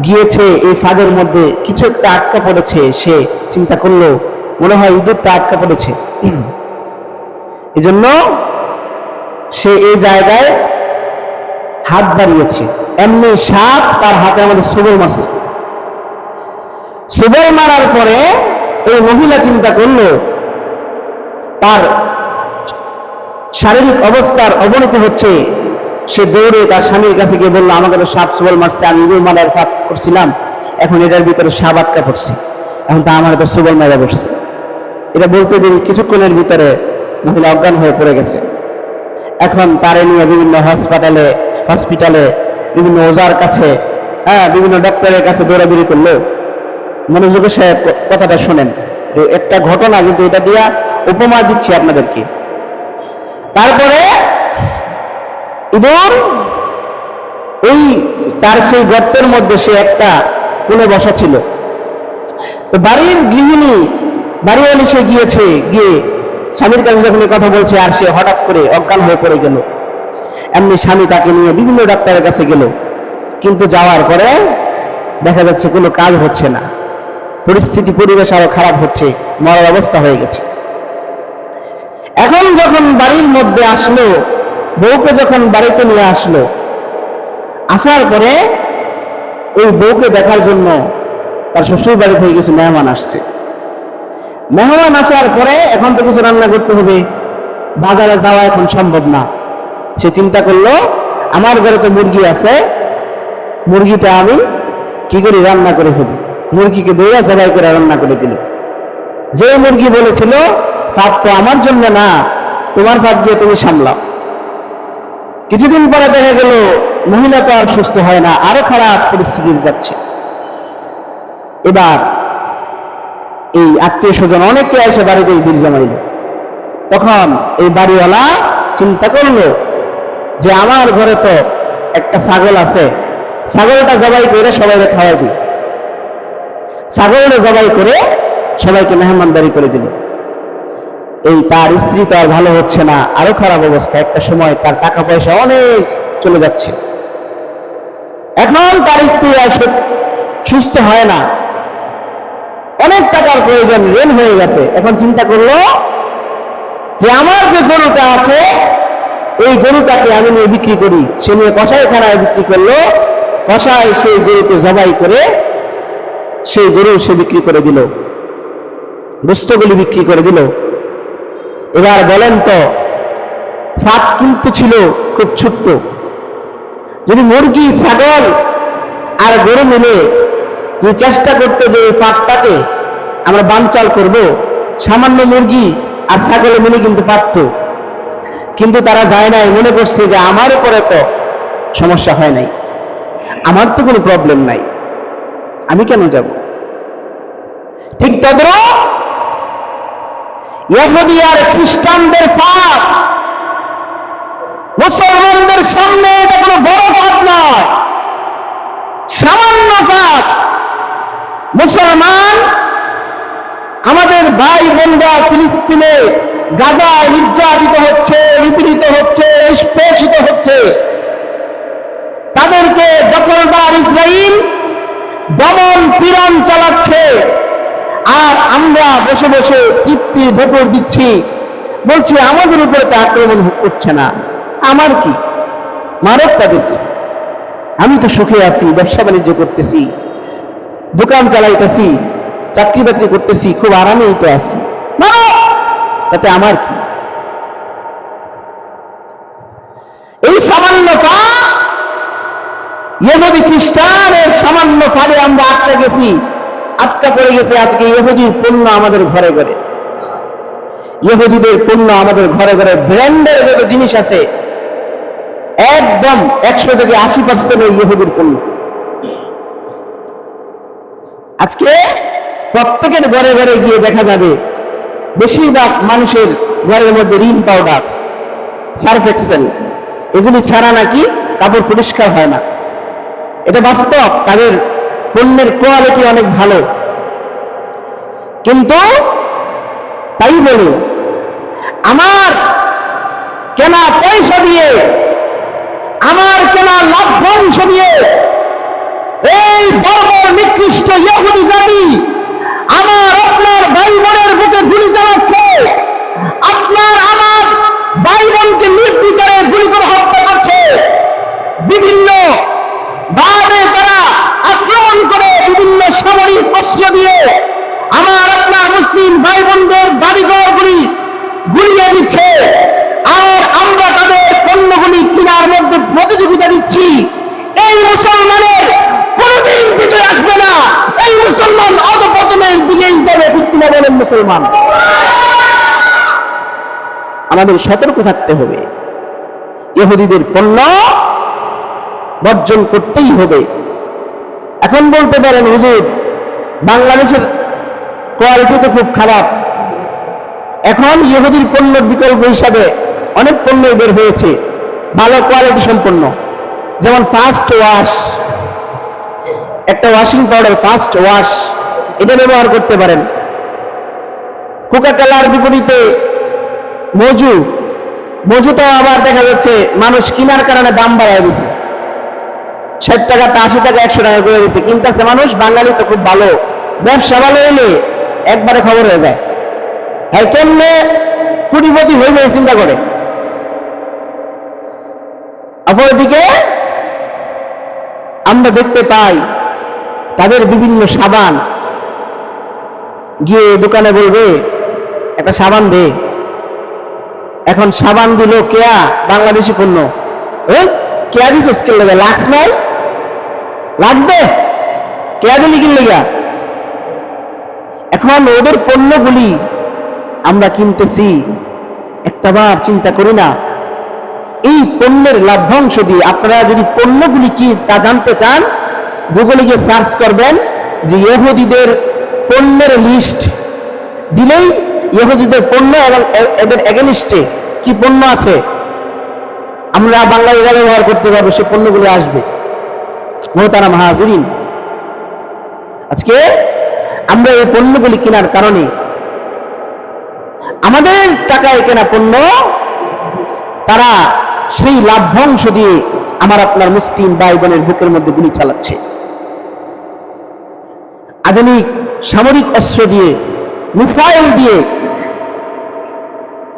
গিয়েছে এই ফাঁদের মধ্যে, কিছু একটা আটকা পড়েছে। সে চিন্তা করলো মনে হয় ইঁদুরটা আটকা পড়েছে, এজন্য সে এই জায়গায় হাত বাড়িয়েছে। এমনি সাপ তার হাতের মধ্যে সবল মারছে। সবল মারার পরে এই মহিলা চিন্তা করলো তার শারীরিক অবস্থার অবনতি হচ্ছে। সে দৌড়ে তার স্বামীর কাছে গিয়ে বললো, আমাকে তো সাপ সবল মারছে, আমি ইঁদুর মারার ফাঁদ করছিলাম, এখন এটার ভিতরে সাপ আটকা পড়ছে, এখন তা আমার তো সুবল মেলা বসছে। এটা বলতে দেরি কিছুক্ষণের ভিতরে মহিলা অজ্ঞান হয়ে পড়ে গেছে। এখন তারে নিয়ে বিভিন্ন হসপিটালে বিভিন্ন ওজার কাছে, বিভিন্ন ডক্টরের কাছে দৌড়াদৌড়ি করলো। মনোযোগের সাথে কথাটা শোনেন, একটা ঘটনা, কিন্তু এটা দিয়া উপমা দিচ্ছি আপনাদেরকে। তারপরে ইঁদুর ওই তার সেই গর্তের মধ্যে সে একটা কোণে বসা ছিল। তো বাড়ির গৃহিণী, বাড়িওয়ালি সে গিয়েছে, গিয়ে স্বামীর কাছে যখন কথা বলছে, আর সে হঠাৎ করে অজ্ঞান হয়ে পড়ে গেল। এমনি স্বামী তাকে নিয়ে বিভিন্ন ডাক্তারের কাছে গেল, কিন্তু যাওয়ার পরে দেখা যাচ্ছে কোনো কাজ হচ্ছে না, পরিবেশ আরো খারাপ হচ্ছে, মরার অবস্থা হয়ে গেছে। এখন যখন বাড়ির মধ্যে আসলো, বউকে যখন বাড়িতে নিয়ে আসলো, আসার পরে ওই বউকে দেখার জন্য তার শ্বশুর বাড়ি থেকে কিছু মেহমান আসছে। মেহমান আসার পরে এখন তো কিছু রান্না করতে হবে, বাজারে যাওয়া এখন সম্ভব না। সে চিন্তা করলো, আমার ঘরে তো মুরগি আছে, মুরগিটা আমি কি করি রান্না করে ফেলি। মুরগিকে দৌড়া জবাই করে রান্না করে দিল। যে মুরগি বলেছিল পাপ তো আমার জন্য না, তোমার পাপ দিয়ে তুমি সামলাও। কিছুদিন পরে দেখা গেল মহিলা তো আর সুস্থ হয় না, আরো খারাপ পরিস্থিতি যাচ্ছে। এবার এই আত্মীয় স্বজন অনেকে এসে বাড়িতে ভিড় জমাইল। তখন এই বাড়িওয়ালা চিন্তা করলো যে আমার ঘরে তো একটা ছাগল আছে, ছাগলটা জবাই করে সবাইকে খাওয়াই দিই। ছাগলটা জবাই করে সবাইকে মেহমানদারি করে দিল। এই তার স্ত্রী তো আর ভালো হচ্ছে না, আরো খারাপ অবস্থা। একটা সময় তার টাকা পয়সা অনেক চলে যাচ্ছে। এখন তার স্ত্রী আর সুস্থ হয় না, অনেক টাকার প্রয়োজন, ঋণ হয়ে গেছে। এখন চিন্তা করলো যে আমার যে গরুটা আছে, এই গরুটাকে আমি নিয়ে বিক্রি করি। সে নিয়ে কসাইখানায় বিক্রি করলো। কসাই সেই গরুকে জবাই করে সেই গরু সে বিক্রি করে দিল, গোস্তগুলি বিক্রি করে দিল। এবার বলেন তো, ফাঁক কিন্তু ছিল খুব ছোট্ট। যদি মুরগি, ছাগল আর গরু মিলে যদি চেষ্টা করতে যে এই ফাঁকটাকে আমরা বানচাল করব, সামান্য মুরগি আর ছাগলে মিলে কিন্তু পারত। কিন্তু তারা যায় নাই, মনে করছে যে আমার উপরে তো সমস্যা হয় নাই, আমার তো কোনো প্রবলেম নাই, আমি কেন যাব। ঠিক তদ্রুপ ইহুদি আর খ্রিস্টানদের পাপ মুসলমানদের সামনে এটা কোনো বড় পাপ নয়, সামান্য পাপ। মুসলমান আমাদের ভাই বোনরা ফিলিস্তিনে গাজায় নির্যাতিত হচ্ছে, নিপীড়িত হচ্ছে, নিষ্পেষিত হচ্ছে। তাদেরকে দখলদার ইসরাইল দমন পীড়ন চালাচ্ছে, আর আমরা বসে বসে তৃপ্তি ভোপর দিচ্ছি, বলছি আমাদের উপরে তো আক্রমণ করছে না, আমার কি, মারক তাদেরকে, আমি তো সুখে আছি, ব্যবসা বাণিজ্য করতেছি, দোকান চালাইতেছি, চাকরি বাকরি করতেছি, খুব আরামেই তো আছি, মারো, তাতে আমার কি। এই সামান্য পাপ, ইহুদি খ্রিস্টানের সামান্য পাপে আমরা আটকা পড়ে গেছে। আজকে ইহুদির পণ্য আমাদের ঘরে ঘরে, ইহুদিদের পণ্য আমাদের ঘরে ঘরে, ব্র্যান্ডের যত জিনিস আছে একদম 100 থেকে 80% ইহুদির পণ্য। আজকে প্রত্যেকের ঘরে ঘরে গিয়ে দেখা যাবে বেশিরভাগ মানুষের ঘরের মধ্যে রিন পাউডার, সার্ফ এক্সেল, এগুলি ছাড়া নাকি কাপড় পরিষ্কার হয় না। এটা বাস্তব, তাদের পণ্যের কোয়ালিটি অনেক ভালো। কিন্তু তাই বলে আমার কেনা পয়সা দিয়ে, আমার কেনা লভ্যাংশ দিয়ে এই বর্বর নিকৃষ্ট ইহুদি জাতি আমার আপনার ভাই বোনের বুকে গুলি চালাচ্ছে, আপনার আমার ভাই বোনকে নির্বিচারে গুলি করে হত্যা করছে। বিভিন্ন ভাবে তারা আক্রমণ করে, বিভিন্ন সামরিক অস্ত্র দিয়ে আমার আপনার মুসলিম ভাই বোনদের বাড়িঘরগুলি গুলিয়ে দিচ্ছে, আর আমরা তাদের পণ্যগুলি কেনার মধ্যে প্রতিযোগিতা দিচ্ছি। এই মুসলমানের কোনোদিন বিজয় আসবে না। দিকেই যাবে, ঠিক কিনা বলেন মুসলমান? আমাদের সতর্ক থাকতে হবে, ইহুদিদের পণ্য বর্জন করতেই হবে। এখন বলতে পারেন, হুজুর বাংলাদেশের কোয়ালিটি তো খুব খারাপ, এখন ইহুদির পণ্যের বিকল্প হিসাবে অনেক পণ্য বের হয়েছে ভালো কোয়ালিটি সম্পন্ন, যেমন ফার্স্ট ওয়াশ, একটা ওয়াশিং পাউডার ফার্স্ট ওয়াশ, এটা ব্যবহার করতে পারেন। কোকাকোলার বিপরীতে মজুটা আবার দেখা যাচ্ছে মানুষ কেনার কারণে দাম বাড়ায় দিচ্ছে, 60 টাকাটা 80 টাকা 100 টাকা করে দিচ্ছে, কিনতেছে মানুষ। বাঙালি তো খুব ভালো, ব্যবসা ভালো হইলে একবারে খবর হয়ে যায়, আর কেমনে কোটিপতি হইবে চিন্তা করে। অপরদিকে আমরা দেখতে পাই তাদের বিভিন্ন সাবান, গিয়ে দোকানে বলবে একটা সাবান দে, এখন সাবান দিল কেয়া, বাংলাদেশি পণ্য, কেয়া দিস স্কেল লেগে লাক্স নাই, লাগবে কেয়া দিলি কিনলে গা। এখন ওদের পণ্যগুলি আমরা কিনতেছি, একটাবার চিন্তা করি না এই পণ্যের লভ্যাংশ দিয়ে। আপনারা যদি পণ্যগুলি কি তা জানতে চান, গুগলে গিয়ে সার্চ করবেন যে ইহুদিদের পণ্যের লিস্ট দিলেই ইহুদিদের পণ্য এবং এদের এগেনিস্টে কি পণ্য আছে আমরা বাংলাদেশে ব্যবহার করতে পারবো, সেই পণ্যগুলো আসবে। মোহতারাম হাজিরিন, আজকে আমরা এই পণ্যগুলি কেনার কারণে আমাদের টাকায় কেনা পণ্য তারা সেই লাভ্যাংশ দিয়ে আমার আপনার মুসলিম ভাই বোনের বুকের মধ্যে গুলি চালাচ্ছে। আধুনিক সামরিক অস্ত্র দিয়ে, মিসাইল দিয়ে,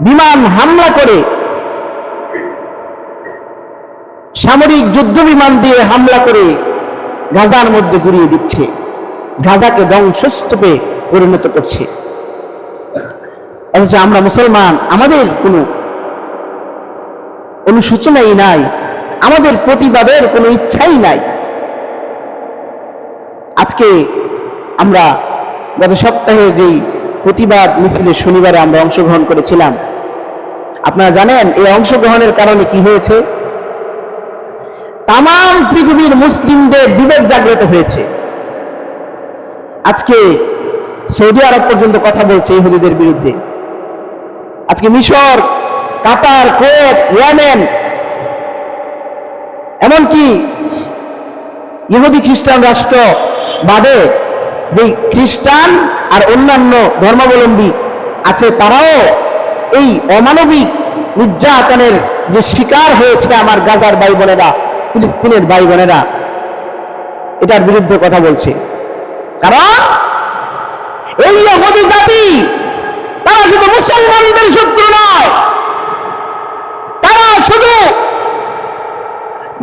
বিমান হামলা করে, সামরিক যুদ্ধ বিমান দিয়ে হামলা করে গাজার মধ্যে গুড়িয়ে দিচ্ছে, গাজাকে ধ্বংসস্তূপে পরিণত করছে। অথচ আমরা মুসলমান, আমাদের কোনো অনুশোচনাই নাই, আমাদের প্রতিবাদের কোনো ইচ্ছাই নাই। আজকে আমরা গত সপ্তাহে যেই প্রতিবাদ মিছিলে শনিবারে আমরা অংশগ্রহণ করেছিলাম, আপনারা জানেন এই অংশগ্রহণের কারণে কি হয়েছে? তাম পৃথিবীর মুসলিমদের বিবেক জাগ্রত হয়েছে। আজকে সৌদি আরব পর্যন্ত কথা বলছে ইহুদিদের বিরুদ্ধে। আজকে মিশর, কাতার, কুয়েত, ইয়েমেন, এমনকি ইহুদি খ্রিস্টান রাষ্ট্র বাদে যে খ্রিস্টান আর অন্যান্য ধর্মাবলম্বী আছে, তারাও এই অমানবিক নির্যাতনের যে শিকার হয়েছে আমার গাজার ভাই বোনেরা, ফিলিস্তিনের ভাই বোনেরা, এটার বিরুদ্ধে কথা বলছে। কারণ এই ইহুদি জাতি তারা শুধু মুসলমানদের শত্রু নয়, তারা শুধু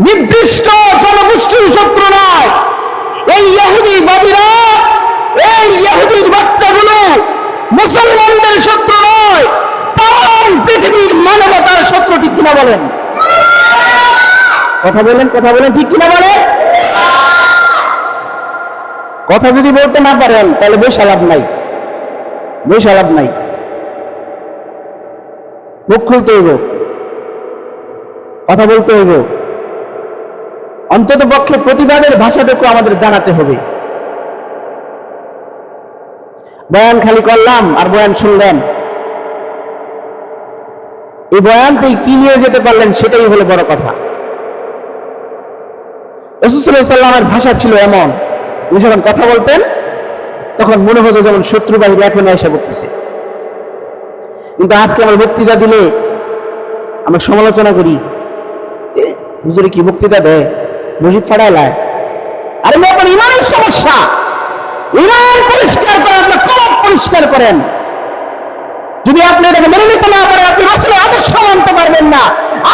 নির্দিষ্ট জনগোষ্ঠীর শত্রু নয়। এই ইহুদিবাদীরা, এই ইহুদির বাচ্চাগুলো মুসলমানদের শত্রু নয়, তাম পৃথিবীর মানবতার শত্রু। ঠিক কিনা বলেন? কথা বলেন, ঠিক কিনা বলেন? কথা যদি বলতে না পারেন তাহলে বসে লাভ নাই, মুখ খুলতে হইব, কথা বলতে হইব, অন্তত পক্ষে প্রতিবাদের ভাষাটুকু আমাদের জানাতে হবে। বয়ান খালি করলাম আর বয়ান শুনলেন, এই বয়ানতেই কি নিয়ে যেতে পারলেন সেটাই হলো বড় কথা। রাসূল সাল্লাল্লাহু আলাইহি ওয়াসাল্লামের ভাষা ছিল এমন, উনি যখন কথা বলতেন তখন মনে হতো যেমন শত্রু বাহিনী এখন এসে পড়তেছে। কিন্তু আজকে আমার বক্তৃতা দিলে আমরা সমালোচনা করি, হুজুরে কি বক্তৃতা দেয়, মসজিদ ফাটাইলায়। আরে আপনার ইমানের সমস্যা, ইমান পরিষ্কার করেন, আপনার কলব পরিষ্কার করেন। যদি আপনি এটাকে মেনে নিতে না পারেন, আপনি রাসূলের আদর্শ মানতে পারবেন না।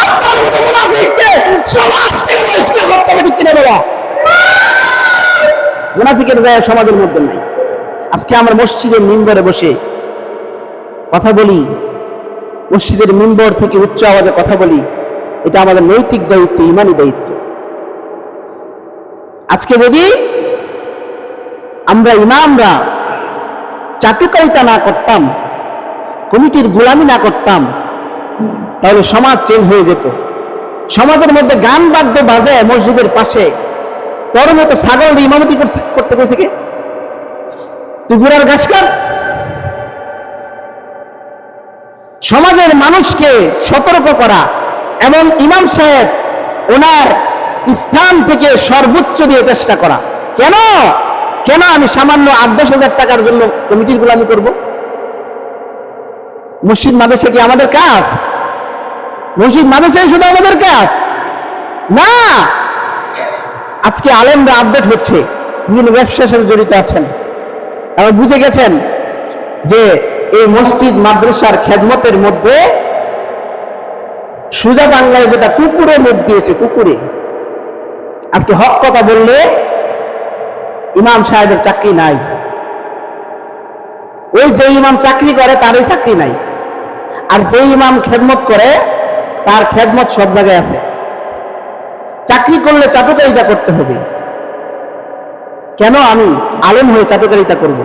আপনার মতো মুনাফিককে সমাজ থেকে পরিষ্কার করতে হবে। ঠিক কিনা বলা? মুনাফিকের জায়গা সমাজের মধ্যে নাই। আজকে আমরা মসজিদের মিম্বরে বসে কথা বলি, মসজিদের মিম্বর থেকে উচ্চ আওয়াজে কথা বলি, এটা আমাদের নৈতিক দায়িত্ব, ইমানি দায়িত্ব। আজকে যদি আমরা ইমামরা চাটুকারিতা না করতাম, কমিটির গোলামি না করতাম, তাহলে সমাজ চেঞ্জ হয়ে যেত। সমাজের মধ্যে গান বাদ্য বাজে মসজিদের পাশে, তোর মতো ছাগল ইমামতি করতে গেছে কে? তুই ঘোড়ার ঘাস কাট। সমাজের মানুষকে সতর্ক করা এবং ইমাম সাহেব ওনার স্থান থেকে সর্বোচ্চ দিয়ে চেষ্টা করা। কেন কেন আমি সামান্য ৮-১০ হাজার টাকার জন্য কমিটির গোলামি করব? মসজিদ মাদ্রাসা কি আমাদের কাজ? মসজিদ মাদ্রাসাই শুধু আমাদের কাজ না। আজকে আলেমরা আপডেট হচ্ছে, বিভিন্ন ব্যবসার সাথে জড়িত আছেন, এবং বুঝে গেছেন যে এই মসজিদ মাদ্রাসার খেদমতের মধ্যে সুজা বাংলায় যেটা কুকুরে মুখ দিয়েছে, কুকুরে। আজকে হক কথা বললে ইমাম সাহেবের চাকরি নাই, ওই যে ইমাম চাকরি করে তারই চাকরি নাই, আর যে ইমাম খেদমত করে তার খেদমত সব জায়গায় আছে। চাকরি করলে চাটুকারিতা করতে হবে। কেন আমি আলেম হয়ে চাটুকারিতা করব?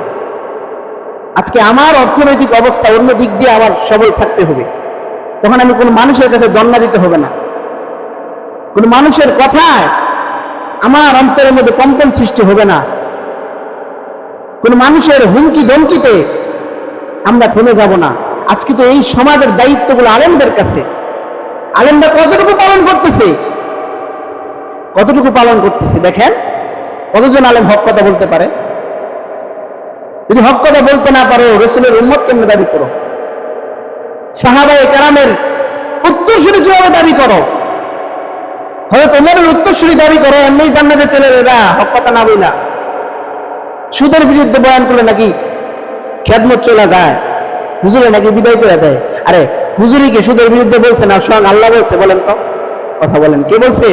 আজকে আমার অর্থনৈতিক অবস্থা অন্য দিক দিয়ে আমার সবল থাকতে হবে। তখন আমি কোনো মানুষের কাছে দন্না দিতে হবে না, কোন মানুষের কথায় আমার অন্তরের মধ্যে কম্পন সৃষ্টি হবে না, কোন মানুষের হুমকি ধমকিতে আমরা থেমে যাব না। আজকে তো এই সমাজের দায়িত্বগুলো আলেমদের কাছে। আলেমরা কতটুকু পালন করতেছে, কতটুকু পালন করতেছে দেখেন। কতজন আলেম হক কথা বলতে পারে? যদি হক কথা বলতে না পারো, রসুলের উম্মত কেমনে দাবি করো? সাহাবায়ে কেরামের উত্তরসূরি কিভাবে দাবি করো? হয়তো ওমরের উত্তরসূরি দাবি করো, এমনি জান্নাতে চলে এরা হক কথা না বইলা। সুদের বিরুদ্ধে বয়ান করলে নাকি খেদমত চলে যায়, হুজুরে নাকি বিদায় করে দেয়। আরে হুজুরি কি সুদের বিরুদ্ধে বলছে না স্বয়ং আল্লাহ বলছে? বলেন তো, কথা বলেন, কে বলছে?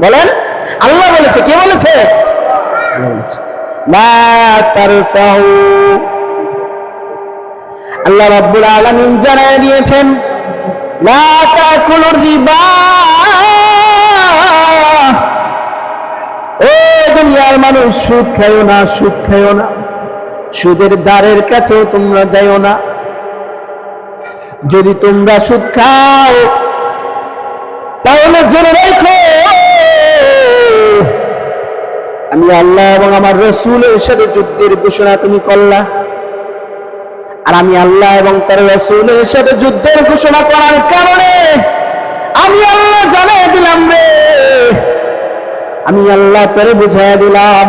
বলেন, আল্লাহ বলেছে। কে বলেছে? আল্লাহ বলেছে। লা তারফাউ, আল্লাহ রাব্বুল আলামিন জানায় দিয়েছেন, লা তাকুলুর রিবা। ও দুনিয়ার মানুষ, সুদ খাইও না, সুদ খাইও না, সুদের দ্বারের কাছেও তোমরা যাইও না। যদি তোমরা সুদ খাও তাহলে জেনে রাখো আমি আল্লাহ এবং আমার রাসূলের সাথে যুদ্ধের ঘোষণা তুমি করলা, আর আমি আল্লাহ এবং তার রাসূলের সাথে যুদ্ধের ঘোষণা করার কারণে আমি আল্লাহ জানাই দিলাম রে, আমি আল্লাহ তোরে বুঝাইয়া দিলাম,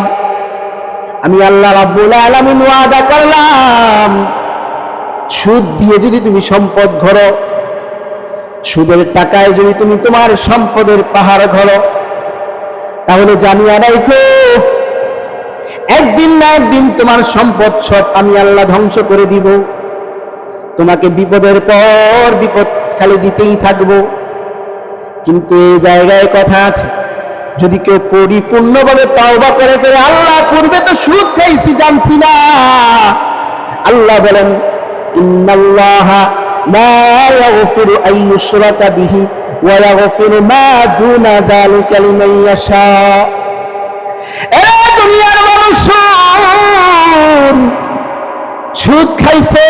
আমি আল্লাহ রাব্বুল আলামিন ওয়াদা করলাম, সুদ দিয়ে যদি তুমি সম্পদ ঘরো, সুদের টাকায় যদি তুমি তোমার সম্পদের পাহাড় ঘরো, তাহলে জানিয়া রাখো একদিন না একদিন তোমার সম্পদ সব আমি আল্লাহ ধ্বংস করে দিব। তোমাকে বিপদের পর বিপদ খালি দিতেই থাকবো। কিন্তু এই জায়গায় কথা আছে, যদি কেউ পরিপূর্ণভাবে তাওবা করে ফেলে, আল্লাহ পূর্বে তো সুদ খাইছি জানছি না, আল্লাহ বলেন ইন্নাল্লাহা লা ইয়াগফিরু আন ইউশরাকা বিহি ওয়া ইয়াগফিরু মা দুনা যালিকা লিমান ইয়াশা। এ দুনিয়ার মানুষ, সুদ খাইছো,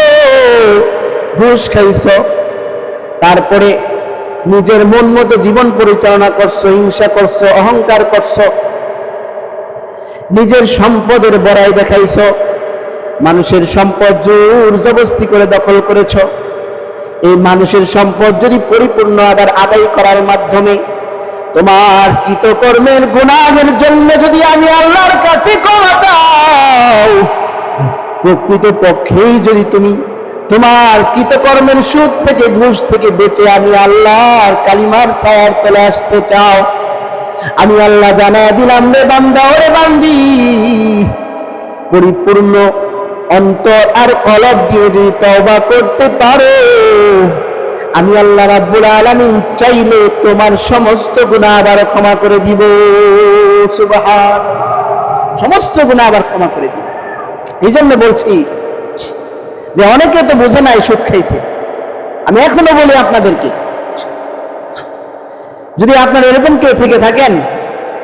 ঘুষ খাইছো, তারপরে নিজের মন মতো জীবন পরিচালনা করছো, হিংসা করছো, অহংকার করছো, নিজের সম্পদের বড়াই দেখাইছো, মানুষের সম্পদ জোর জবরদস্তি করে দখল করেছ। এই মানুষের সম্পদ যদি পরিপূর্ণ আবার আদায় করার মাধ্যমে তোমার কৃতকর্মের গুনাহের জন্য যদি আমি আল্লাহর কাছে ক্ষমা চাও, প্রকৃত পক্ষেই যদি তুমি তোমার কৃতকর্মের সুদ থেকে ঘুষ থেকে বেঁচে আমি আল্লাহর কালিমার ছায়ার তলে আসতে চাও, আমি আল্লাহ জানায় দিলাম রে বান্দা, ওরে বান্দি, পরিপূর্ণ অন্তর আর কলব দিয়ে যদি তওবা করতে পারো, আমি আল্লাহ রাব্বুল আলামিন চাইলে তোমার সমস্ত গুনাহ আবার ক্ষমা করে দিব। সুবহান, সমস্ত গুনাহ আবার ক্ষমা করে দিব। এই জন্য বলছি যে অনেকে তো বুঝে নাই সুদ খাইছে। আমি এখনো বলি আপনাদেরকে, যদি আপনারা এরকম কেউ থেকে থাকেন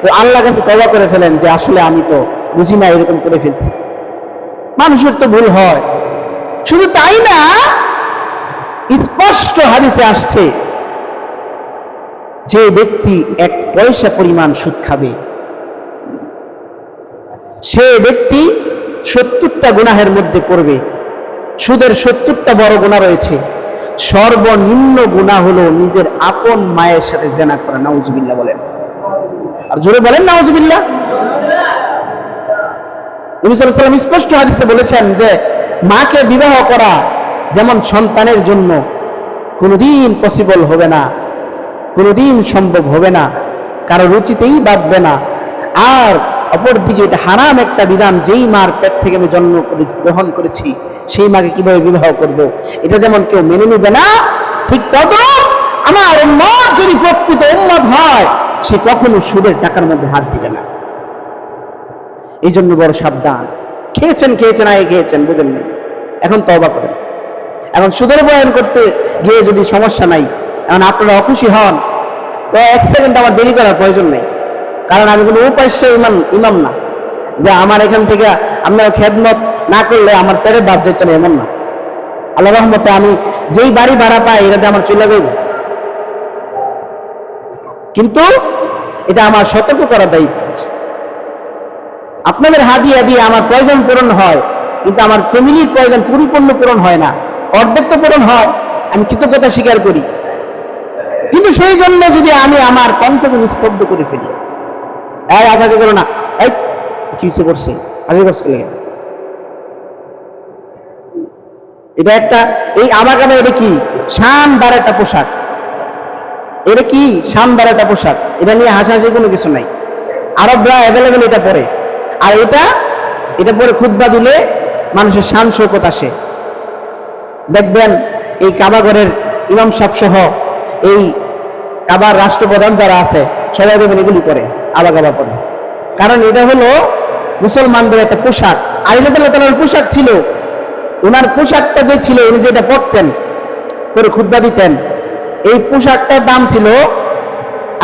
তো আল্লাহর কাছে তওবা করে ফেলেন যে আসলে আমি তো বুঝি না, এরকম করে ফেলছি। মানুষের তো ভুল হয়। শুধু তাই না, স্পষ্ট হাদিসে আসছে যে ব্যক্তি 1 পয়সা পরিমাণ সুদ খাবে সে ব্যক্তি 70টা গুনাহের মধ্যে পড়বে। সুদের 70টা বড় গুনাহ রয়েছে। সর্বনিম্ন গুনাহ হলো নিজের আপন মায়ের সাথে জিনা করা। নাউজুবিল্লাহ বলেন, আর জোরে বলেন নাউজুবিল্লাহ। নবী সাল্লাল্লাহু আলাইহি ওয়াসাল্লাম স্পষ্ট হাদিসে বলেছেন যে মাকে বিবাহ করা যেমন সন্তানের জন্য কোনোদিন পসিবল হবে না, কোনোদিন সম্ভব হবে না, কারো রুচিতেই বাঁধবে না। আর অপরদিকে এটা হারাম একটা বিধান, যেই মার পেট থেকে আমি জন্ম গ্রহণ করেছি সেই মাকে কিভাবে বিবাহ করব, এটা যেমন কেউ মেনে নেবে না, ঠিক তদ্রুপ আমার উম্মত যদি প্রকৃত উম্মত হয় সে কখনো সুদের টাকার মধ্যে হাত দিবে না। এই জন্য বড় সাবধান। খেয়েছেন আগে খেয়েছেন, বুঝেন নাই, এখন তওবা করেন। এখন সুদের বয়ান করতে গিয়ে যদি সমস্যা নাই, এখন আপনারা অখুশি হন, তো 1 সেকেন্ড আমার দেরি করার প্রয়োজন নেই। কারণ আমি কোনো উপাস্য ইমাম না যে আমার এখান থেকে আপনার খেদমত না করলে আমার পেটের বাদ যেত না, এমন না। আল্লাহ রহমতে আমি যেই বাড়ি ভাড়া পাই এটাতে আমার চলে যাইব, কিন্তু এটা আমার সতর্ক করার দায়িত্ব। আপনাদের হাদিয়া দিয়ে আমার প্রয়োজন পূরণ হয়, কিন্তু আমার ফ্যামিলির প্রয়োজন পরিপূর্ণ পূরণ হয় না, অর্ধেক তো পূরণ হয়। আমি কৃতজ্ঞতা স্বীকার করি, কিন্তু সেই জন্য যদি আমি আমার কণ্ঠকে নিস্তব্ধ করে ফেলি, আজ করো না, এই কিসে করছে আগে করছে, এটা একটা এই আমার কাছে এটা কি শানদার একটা পোশাক, এটা কি শানদার একটা পোশাক, এটা নিয়ে হাসাহাসি কোনো কিছু নাই। আরবরা অ্যাভেলেবেল এটা পরে, আর এটা পরে খুতবা দিলে মানুষের শান শৌকত আসে। দেখবেন এই কাবাঘরের ইমাম সাহেব সহ এই কাবার রাষ্ট্রপ্রধান যারা আছে সবাই দেখবেন এগুলি করে, আবাগাবা করে। কারণ এটা হলো মুসলমানদের একটা পোশাক। আলী রাদিয়াল্লাহু তাআলার পোশাক ছিল, ওনার পোশাকটা যে ছিল, উনি যেটা পরতেন করে খুতবা দিতেন, এই পোশাকটার দাম ছিল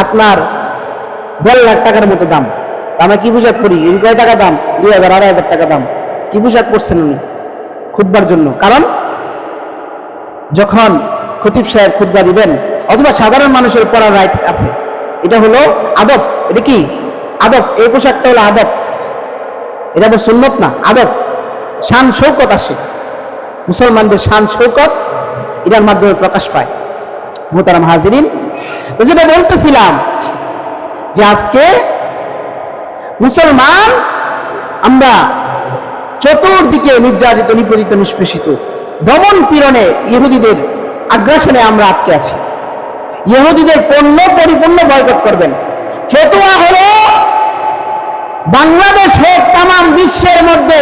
আপনার 1.5 লাখ টাকার মতো দাম। আমরা কি পোশাক পরি, এই কয় টাকা দাম, 2000 2500 টাকা দাম। কি পোশাক পরছেন উনি খুতবার জন্য? কারণ যখন খতিব সাহেব খুতবা দিবেন অথবা সাধারণ মানুষের পড়ার রাইট আছে, এটা হলো আদব। এটা কি আদব, এই পোশাকটা হলো আদব, এটা আবার সুন্নত না, আদব। শান শৌকত আসে, মুসলমানদের শান শৌকত এটার মাধ্যমে প্রকাশ পায়। মুহতারাম হাজিরিন, তো যেটা বলতেছিলাম যে আজকে মুসলমান আমরা চতুর্দিকে নির্যাতিত, নিপীড়িত, নিষ্পেষিত, দমন পীড়নে, ইহুদিদের আগ্রাসনে আমরা আটকে আছি। ইহুদিদের পণ্য পরিপূর্ণ বয়কট করবেন। ফতোয়া হলো বাংলাদেশ হোক তামাম বিশ্বের মধ্যে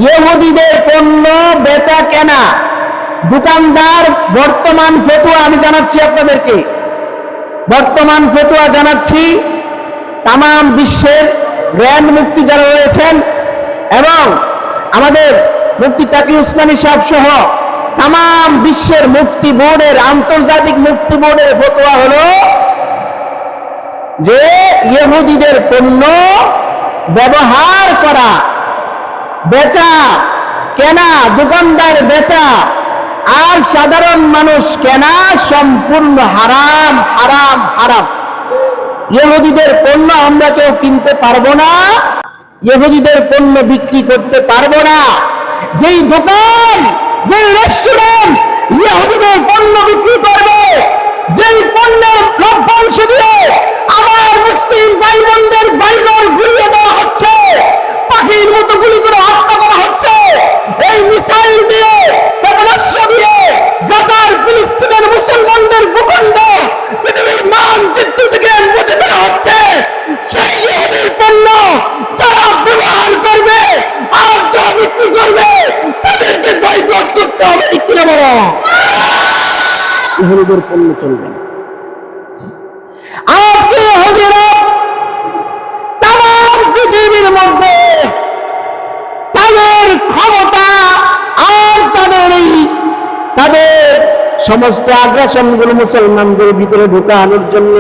ইহুদিদের পণ্য বেচা কেনা, দোকানদার, বর্তমান ফতোয়া আমি জানাচ্ছি আপনাদেরকে, বর্তমান ফতোয়া জানাচ্ছি তামাম বিশ্বের গ্র্যান্ড মুফতি যারা রয়েছেন এবং আমাদের মুফতি তাকি উসমানী সাহেব সহ তামাম বিশ্বের মুফতি বোর্ডের, আন্তর্জাতিক মুফতি বোর্ডের ফতোয়া হলো যে ইহুদিদের পণ্য ব্যবহার করা, বেচা কেনা, দোকানদার বেচা আর সাধারণ মানুষ কেনা সম্পূর্ণ হারাম, হারাম, হারাম। ইহুদিদের পণ্য আমরা কেউ কিনতে পারবো না, ইহুদিদের পণ্য বিক্রি করতে পারবো না। যেই দোকান, যেই রেস্টুরেন্ট ইহুদিদের পণ্য বিক্রি করবে, যেই পণ্যের লভ্যাংশ দিয়ে আমার মুসলিম ভাই বোনদের বাড়িঘর ঘুরিয়ে দেওয়া হচ্ছে, পাখির মতো গুলি করে হত্যা করা হচ্ছে, এই মিসাইল দিয়ে, ক্ষেপণাস্ত্র দিয়ে গাজার ফিলিস্তিনের মুসলমানদের ভূখণ্ড পৃথিবীর মানচিত্র থেকে মুছে দেওয়া হচ্ছে, সেই ইহুদির পণ্য যারা ব্যবহার করবে আর যারা বিক্রি করবে তাদেরকে বয়কট করতে হবে। ঠিক কিনা বলো? ইহুদিদের পণ্য চলবে না। আজকে ইহুদিরা তামাম পৃথিবীর মধ্যে তাদের ক্ষমতা আর তাদের সমস্ত আগ্রাসনগুলো মুসলমানদের ভিতরে ঢুকানোর জন্য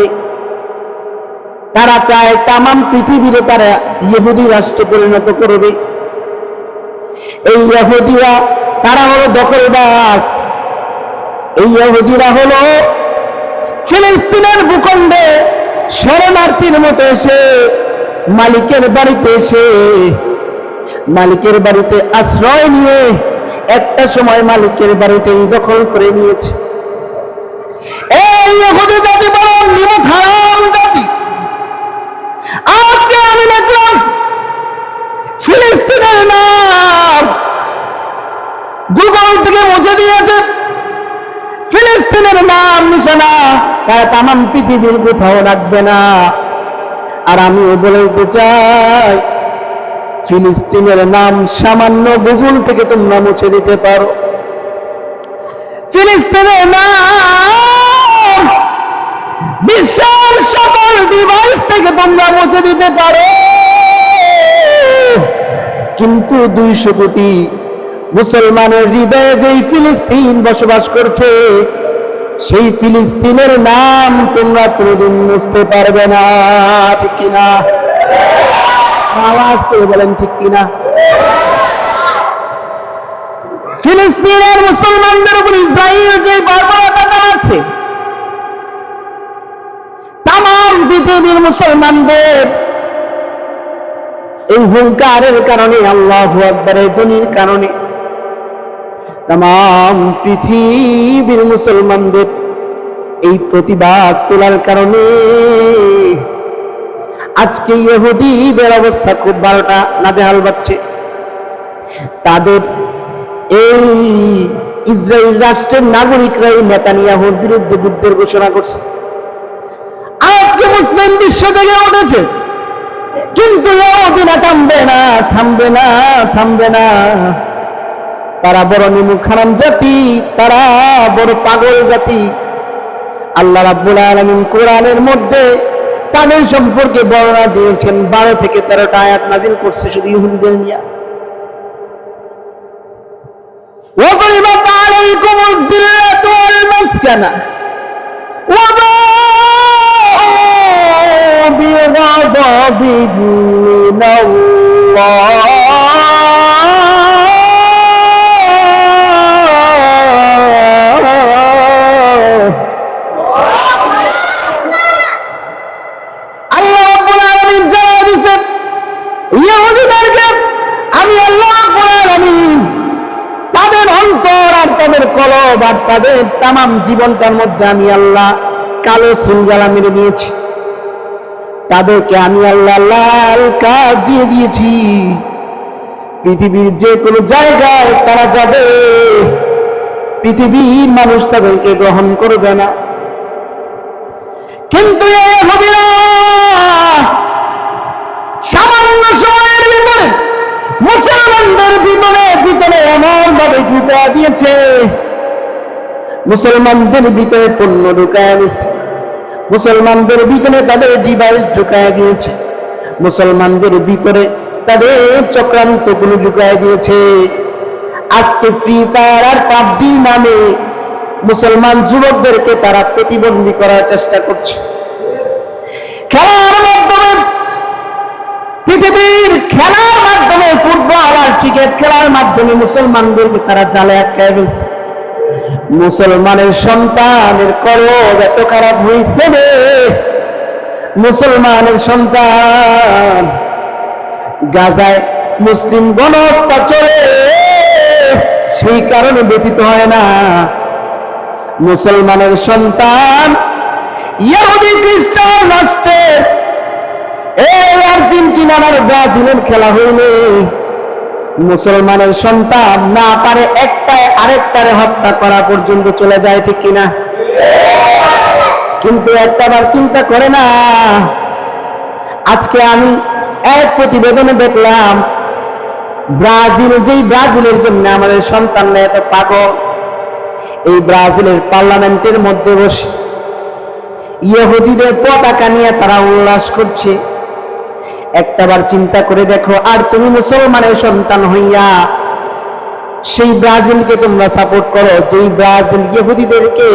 তারা চায় তামাম পৃথিবীরে তারা ইহুদি রাষ্ট্রে পরিণত করবে। এই ইহুদিরা তারা হলো দখলবাজ। এই ইহুদিরা হলো ফিলিস্তিনের ভূখণ্ডে শরণার্থীর মতো এসে মালিকের বাড়িতে মালিকের বাড়িতে আশ্রয় নিয়ে একটা সময় মালিকের বাড়িতেই দখল করে নিয়েছে। এই ইহুদি জাতি বড় নিমক হারাম জাতি। আজকে আমি দেখলাম ফিলিস্তিনের নাম গুগল থেকে মুছে দিয়েছে। ফিলিস্তিনের নাম নিশানা তারা তামাম পৃথিবীর কোথাও রাখবে না। আর আমিও বলতে চাই, ফিলিস্তিনের নাম সামান্য গুগল থেকে তোমরা মুছে দিতে পারো। ফিলিস্তিনের নাম বিশ্বের সকল ডিভাইস থেকে তোমরা মুছে দিতে পারো, কিন্তু 200 কোটি মুসলমানের হৃদয়ে যেই ফিলিস্তিন বসবাস করছে, সেই ফিলিস্তিনের নাম তোমরা কোনোদিন মুছতে পারবে না। ঠিক কিনা? আওয়াজ করে বলেন ঠিক কিনা? ফিলিস্তিনের মুসলমানদের উপর ইসরায়েল যে বর্বরতা চালাচ্ছে, তামাম পৃথিবীর মুসলমানদের এই হুঙ্কারের কারণে, আল্লাহু আকবারের ধ্বনির কারণে, তামাম পৃথিবীর মুসলমানদের এই প্রতিবাদ তোলার কারণে আজকে ইহুদিদের অবস্থা খুব 12টা নাজেহাল বাজছে। তাদের এই ইসরায়েল রাষ্ট্রের নাগরিকরাই নেতানিয়াহুর বিরুদ্ধে যুদ্ধের ঘোষণা করছে। আজকে মুসলিম বিশ্ব জেগে উঠেছে, কিন্তু ইহুদিরা থামবে না, থামবে না, থামবে না। তারা বড় নিমুখ হারাম জাতি, তারা বড় পাগল জাতি। আল্লাহ রাব্বুল আলামিন কোরআনের মধ্যে তাদের সম্পর্কে বর্ণনা দিয়েছেন। 12 থেকে 13টা আয়াত নাজিল করছে শুধু ইহুদিদের নিয়ে। وَضُرِبَتْ عَلَيْكُمُ الذِّلَّةُ وَالْمَسْكَنَةُ وَبَاءُوا بِغَضَبٍ مِّنَ اللَّهِ কলব আর তাদের তামাম জীবনটার মধ্যে আমি আল্লাহ কালো সিলগালা মেরে দিয়েছি। তাদেরকে আমি আল্লাহ লাল কার্ড দিয়ে দিয়েছি। পৃথিবীর যে কোনো জায়গায় তারা যাবে, পৃথিবীর মানুষ তাদেরকে গ্রহণ করবে না। কিন্তু সামান্য সময়ের ভিতরে মুসলমানদের ভিতরে এমন ভাবে ঢুকা দিয়েছে, মুসলমানদের ভিতরে পণ্য ঢুকায় দিয়েছে, মুসলমানদের ভিতরে তাদের ডিভাইস ঢুকায় দিয়েছে, মুসলমানদের ভিতরে তাদের চক্রান্তগুলো ঢুকায় দিয়েছে। আজকে ফ্রি ফায়ার আর পাবজি নামে মুসলমান যুবকদেরকে তারা প্রতিবন্ধী করার চেষ্টা করছে। খেলার মাধ্যমে, পৃথিবীর খেলার মাধ্যমে, ফুটবল আর ক্রিকেট খেলার মাধ্যমে মুসলমানদেরকে তারা জালে আটকায় ফেলছে। মুসলমানের সন্তানের কলব এত খারাপ হয়েছে রে, মুসলমানের সন্তান গাজায় মুসলিম গণহত্যা চলে, সেই কারণে ব্যতীত হয় না। মুসলমানের সন্তান ইহুদি খ্রিস্টান রাষ্ট্রের এই আর্জেন্টিনা আর ব্রাজিলের খেলা হইলে মুসলমানের সন্তান না পারে একটায় আরেকটারে হত্যা করা পর্যন্ত চলে যায়, ঠিক কিনা? কিন্তু একটাবার চিন্তা করে না। আজকে আমি এক প্রতিবেদনে দেখলাম, ব্রাজিলের জন্য আমাদের সন্তানরা এত পাগল। এই ব্রাজিলের পার্লামেন্টের মধ্যে বসে ইহুদিদের পতাকা নিয়ে তারা উল্লাস করছে। একটাবার চিন্তা করে দেখো, আর তুমি মুসলমানের সন্তান হইয়া সেই ব্রাজিলকে তোমরা সাপোর্ট করো, যেই ব্রাজিল ইহুদিদেরকে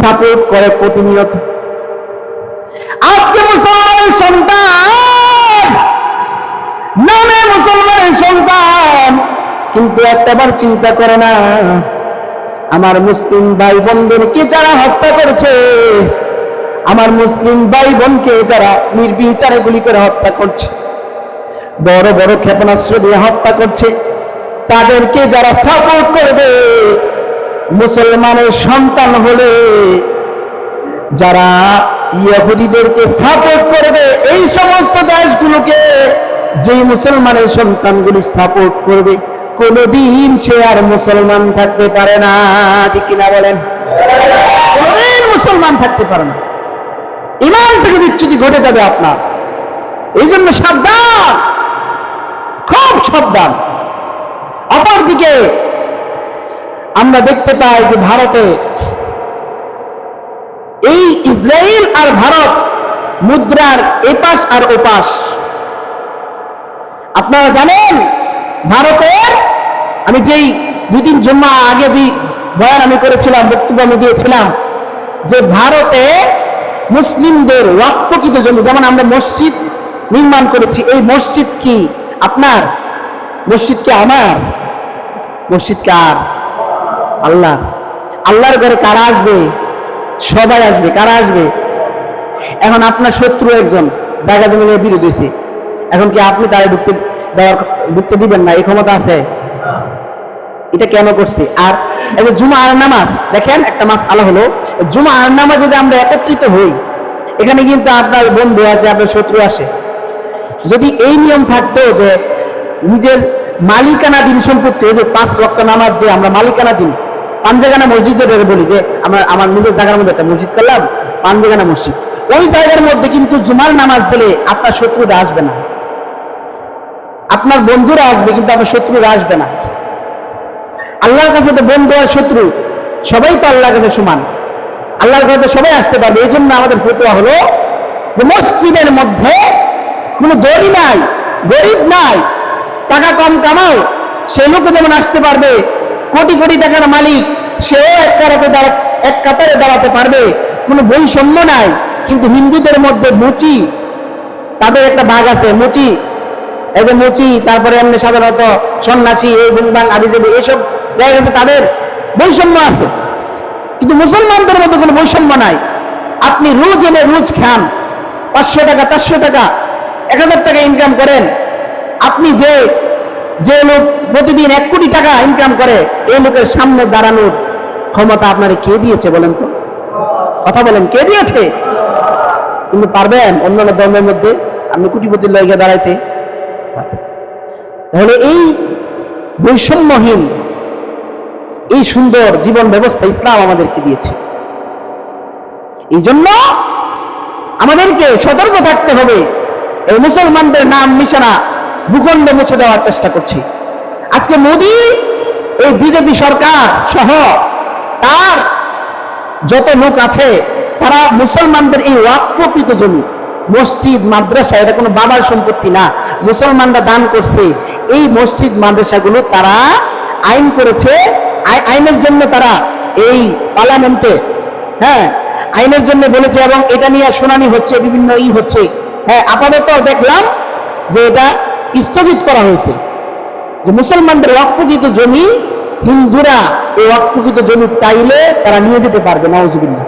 সাপোর্ট করে প্রতিনিয়ত। আজকে মুসলমানের সন্তান নামে মুসলমানের সন্তান, একটাবার চিন্তা করে না আমার মুসলিম ভাই বোনদেরকে যারা হত্যা করছে, আমার মুসলিম ভাই বোনকে যারা নির্বিচারে গুলি করে হত্যা করছে, বড় বড় ক্ষেপণাস্ত্র দিয়ে হত্যা করছে, তাদেরকে যারা সাপোর্ট করবে, মুসলমানের সন্তান হলে যারা ইহুদিদেরকে সাপোর্ট করবে, এই সমস্ত দেশগুলোকে যেই মুসলমানের সন্তানগুলি সাপোর্ট করবে, কোনদিন সে আর মুসলমান থাকতে পারে না। ঠিক কিনা বলেন? কোনদিন মুসলমান থাকতে পারে না, ঈমান থেকে বিচ্যুতি ঘটে যাবে আপনার। এই জন্য সাবধান, খুব সাবধান। অপরদিকে আমরা দেখতে পাই যে ভারতে এই ইসরায়েল আর ভারত মুদ্রার এপাশ আর ওপাশ। আপনারা জানেন ভারতের, আমি যেই দুদিন জুম্মা আগে যে বয়ান আমি করেছিলাম, বক্তব্য আমি দিয়েছিলাম যে ভারতে মুসলিমদের ওয়াকফকৃত জমি, যেমন আমরা মসজিদ নির্মাণ করেছি, এই মসজিদ কি আপনার? মসজিদ কি আমার? মসজিদ কার? আল্লাহ। আল্লাহর ঘরে কারা আসবে? সবাই আসবে। কারা আসবে? এখন আপনার শত্রু একজন জায়গা জমি নিয়ে বিরোধ হয়েছে, এখন কি আপনি তারা ঢুকতে দিবেন না? এই ক্ষমতা আছে? এটা কেন করছে? আর এই যে জুমা আর নামাজ, দেখেন একটা মাস আলা হলো, জুমা আর নামাজ যদি আমরা একত্রিত হই, এখানে কিন্তু আপনার বন্ধু আসে, আপনার শত্রু আসে। যদি এই নিয়ম থাকতো যে নিজের মালিকানাধীন সম্পত্তি, ওই যে 5 ওয়াক্ত নামাজ যে আমরা মালিকানাধীন, পাঞ্জাগানা মসজিদ যেটা বলি, যে আমার নিজের জায়গার মধ্যে একটা মসজিদ করলাম, পাঞ্জাগানা মসজিদ, ওই জায়গার মধ্যে কিন্তু জুমার নামাজ দিলে আপনার শত্রুরা আসবে না, আপনার বন্ধুরা আসবে, কিন্তু আপনার শত্রুরা আসবে না। আল্লাহর কাছে তো বন্ধু আর শত্রু সবাই তো আল্লাহর কাছে সমান, আল্লাহর কাছে সবাই আসতে পারবে। এই জন্য আমাদের ফতোয়া হলো যে মসজিদের মধ্যে কোনো ধনী নাই, গরিব নাই, টাকা কম কামাও সে লোক যেমন আসতে পারবে, কোটি কোটি টাকার মালিক সেও এক কাতারে দাঁড়াতে পারবে, কোনো বৈষম্য নাই। কিন্তু হিন্দুদের মধ্যে মুচি, তাদের একটা ভাগ আছে, মুচি, এই যে মুচি, তারপরে এমনি সাধারণত সন্ন্যাসী, এই বুংবাং আদিজেবি, এইসব দেখা গেছে তাদের বৈষম্য আছে, কিন্তু মুসলমানদের মধ্যে কোনো বৈষম্য নাই। আপনি রোজ এনে রোজ খান, 500 টাকা 400 টাকা 1000 টাকা ইনকাম করেন, আপনি যে লোক প্রতিদিন 1 কোটি টাকা ইনকাম করে, এই লোকের সামনে দাঁড়ানোর ক্ষমতা আপনারে কে দিয়েছে বলেন তো? কথা বলেন, কে দিয়েছে? কিন্তু পারবেন অন্যান্য ধর্মের মধ্যে আপনি কোটিপতির লইগে দাঁড়াইতে? তাহলে এই বৈষম্যহীন এই সুন্দর জীবন ব্যবস্থা ইসলাম আমাদেরকে দিয়েছে। এই জন্য আমাদেরকে সতর্ক থাকতে হবে। এই মুসলমানদের নাম নিশানা ভূখণ্ডে মুছে দেওয়ার চেষ্টা করছি। আজকে মোদি, এই বিজেপি সরকার সহ তার যত লোক আছে, তারা মুসলমানদের এই ওয়াকফকৃত জমি, মসজিদ মাদ্রাসা, এটা কোনো বাবার সম্পত্তি না, মুসলমানরা দান করছে। এই মসজিদ মাদ্রাসাগুলো তারা আইন করেছে, আইনের জন্য তারা এই পার্লামেন্টে, হ্যাঁ, আইনের জন্য বলেছে, এবং এটা নিয়ে শুনানি হচ্ছে, বিভিন্ন হচ্ছে। হ্যাঁ, আপাতত দেখলাম যে এটা স্থগিত করা হয়েছে, যে মুসলমানদের ওয়াকফকৃত জমি হিন্দুরা এই ওয়াকফকৃত জমি চাইলে তারা নিয়ে যেতে পারবে। নাউজুবিল্লাহ।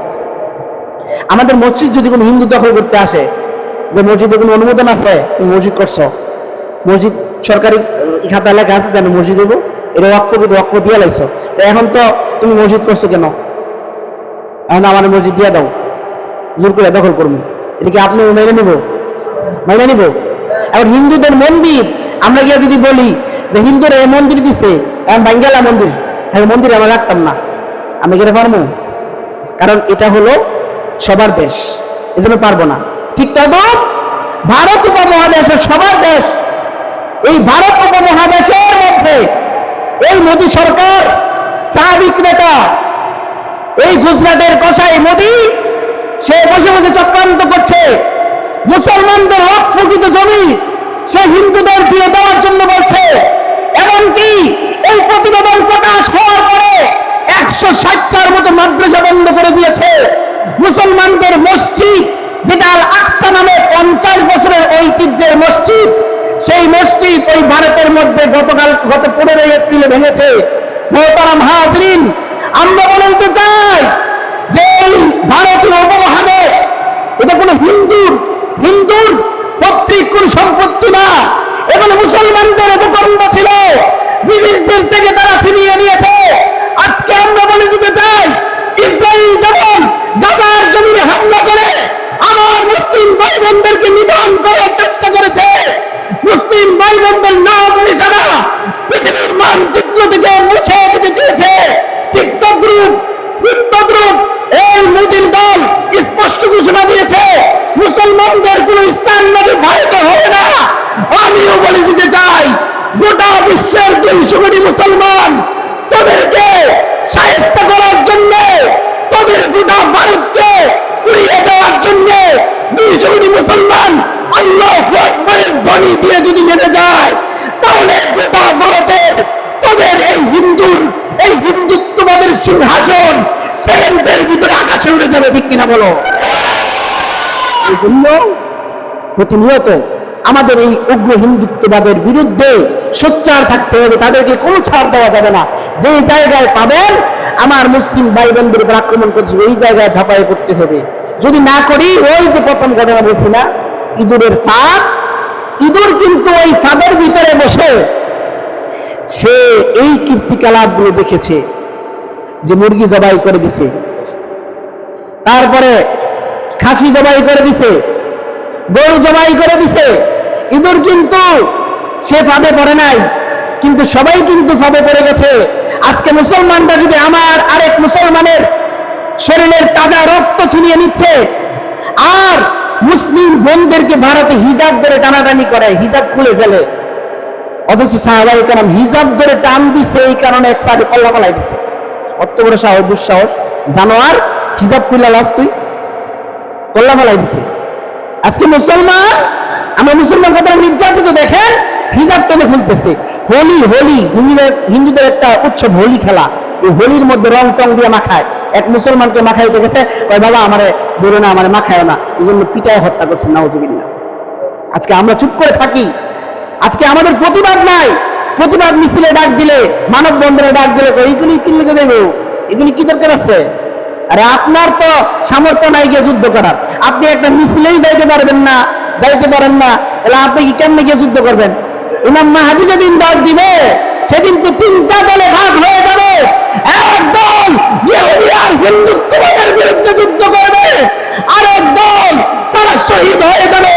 আমাদের মসজিদ যদি কোনো হিন্দু দখল করতে আসে, যে মসজিদে কোনো অনুমোদন আছে, তুমি মসজিদ করছো, মসজিদ সরকারি খাতা লেখা আছে যে আমি মসজিদ দেবো, এটা ওয়াকফ দিয়ে লাগছো, তো এখন তো তুমি মসজিদ করছো কেন? এখন আমার মসজিদ দিয়ে দাও, জোর করে দখল করবো, এটা কি আপনি মেনে নিব? মেনে নিব? এখন হিন্দুদের মন্দির আমরা গিয়ে যদি বলি যে হিন্দুরা এই মন্দির দিছে, এখন বাঙ্গালা মন্দির, হ্যাঁ মন্দির আমরা রাখতাম না, আমি গেলে পারবো? কারণ এটা হলো সবার দেশ, এজন্য পারবো না। ঠিক তবে ভারত উপমহাদেশের সবার দেশ, এই ভারত উপমহাদেশের মধ্যে এই মোদী সরকার, চা বিক্রেতা, এই গুজরাটের কসাই মোদী, সে বসে বসে চক্রান্ত করছে, মুসলমানদের ওয়াকফকৃত জমি সে হিন্দুদের দিয়ে দেওয়ার জন্য বলছে। এমনকি এই প্রতিবেদন প্রকাশ হওয়ার পরে 160টার মতো মাদ্রাসা বন্ধ করে দিয়েছে। মুসলমানদের মসজিদ, যেটা আল আকসা নামে 50 বছরের ঐতিহ্যের মসজিদ, সেই মসজিদ ওই ভারতের মধ্যে গত 15 এপ্রিলে ভেঙেছে। মোহতারাম হাজরিন, আমরা বলতে চাই যে এই ভারতীয় উপমহাদেশ এটা কোনো হিন্দুর পৈতৃক কোন সম্পত্তি না, এগুলো মুসলমানদের উপকরণ ছিল, ব্রিটিশদের থেকে তারা ফিরিয়ে নিয়েছে। আজকে আমরা বলে দিতে চাই, ইসরায়েল যেমন গাজার জমিনে হামলা করে আমার মুসলিম ভাই বোনদেরকে নিধন করার চেষ্টা করেছে, মুসলিম ভাই বোনদের নাম নিশানা পৃথিবীর মানচিত্র থেকে মুছে দিতে চেয়েছে, ঠিক তদ্রুপ এই মোদীর দল স্পষ্ট ঘোষণা দিয়েছে মুসলমানদের কোন স্থান নাকি ভারতে হবে না। আমিও বলে দিতে চাই, গোটা বিশ্বের 200 কোটি মুসলমান তাদেরকে শায়েস্তা করার জন্য, তাদের গোটা ভারতকে উড়িয়ে দেওয়ার জন্য 200 কোটি মুসলমান আল্লাহু আকবারের ধ্বনি দিয়ে যদি নেমে যায়, তাহলে গোটা ভারতের তাদের এই হিন্দুত্ববাদের সিংহাসন সেকেন্ডের ভিতরে আকাশে উড়ে যাবে, ঠিক কিনা বলো? এই জন্য প্রতিনিয়ত আমাদের এই উগ্র হিন্দুত্ববাদের বিরুদ্ধে সোচ্চার থাকতে হবে, তাদেরকে কোনো ছাড় দেওয়া যাবে না। যে জায়গায় পাবেন আমার মুসলিম ভাই বোনদের উপর আক্রমণ করছে, ওই জায়গায় ঝাঁপাই করতে হবে। যদি না করি, ওই যে প্রথম ঘটনা বলছি না, ইঁদুরের ফাঁদ, ইঁদুর কিন্তু ওই ফাঁদের ভিতরে বসে সে এই কীর্তিকলাপগুলো দেখেছে, যে মুরগি জবাই করে দিছে, তারপরে খাসি জবাই করে দিছে, গরু জবাই করে দিছে। ইঁদুর কিন্তু সে ফাঁদে পড়ে নাই, কিন্তু সবাই কিন্তু ফাঁদে পড়ে গেছে। আজকে মুসলমানরা যদি আমার আরেক মুসলমানের শরীরের তাজা রক্ত ছিনিয়ে নিচ্ছে, আর মুসলিম বোনদেরকে ভারতে হিজাব ধরে টানাটানি করে, হিজাব খুলে ফেলে, অথচ সাহাবায়ে কেরাম হিজাব ধরে টান দিছে, এই কারণে এক সাথে কল্লা পালাই দিছে। অত বড় সাহস, দুঃসাহস, জানোয়ার, হিজাব খুলে লাস তুই, কল্লা পালাই দিছে। আজকে মুসলমান, আমরা মুসলমান কত নির্যাতিত দেখেন, হিজাব টেনে খুলতেছে। হোলি হিন্দুদের একটা উৎসব, হোলি খেলা, এই হোলির মধ্যে রং টং দিয়ে মাখায়। এক মুসলমানকে মাখাইতে গেছে, ওই বাবা আমারে ধরো না, আমারে মাখায় না, এই জন্য পিটায় হত্যা করছে, নাউজুবিল্লাহ। আজকে আমরা চুপ করে থাকি, আজকে আমাদের প্রতিবাদ নাই। প্রতিবাদ মিছিলে ডাক দিলে, মানববন্ধনে ডাক দিলে, এইগুলি কি লিখে দেবো, এগুলি কি দরকার আছে? আরে আপনার তো সামর্থ্য নাই গিয়ে যুদ্ধ করার, আপনি একটা মিছিলেই যাইতে পারেন না, তাহলে আপনি কি কেমনে গিয়ে যুদ্ধ করবেন? ইমাম মাহদী যেদিন ডাক দিবে, সেদিন তো 3টা দলে ভাগ হয়ে যাবে। এক দল ইহুদি আর হিন্দুত্ববাদের বিরুদ্ধে যুদ্ধ করবে, আরেক দল তারা শহীদ হয়ে যাবে,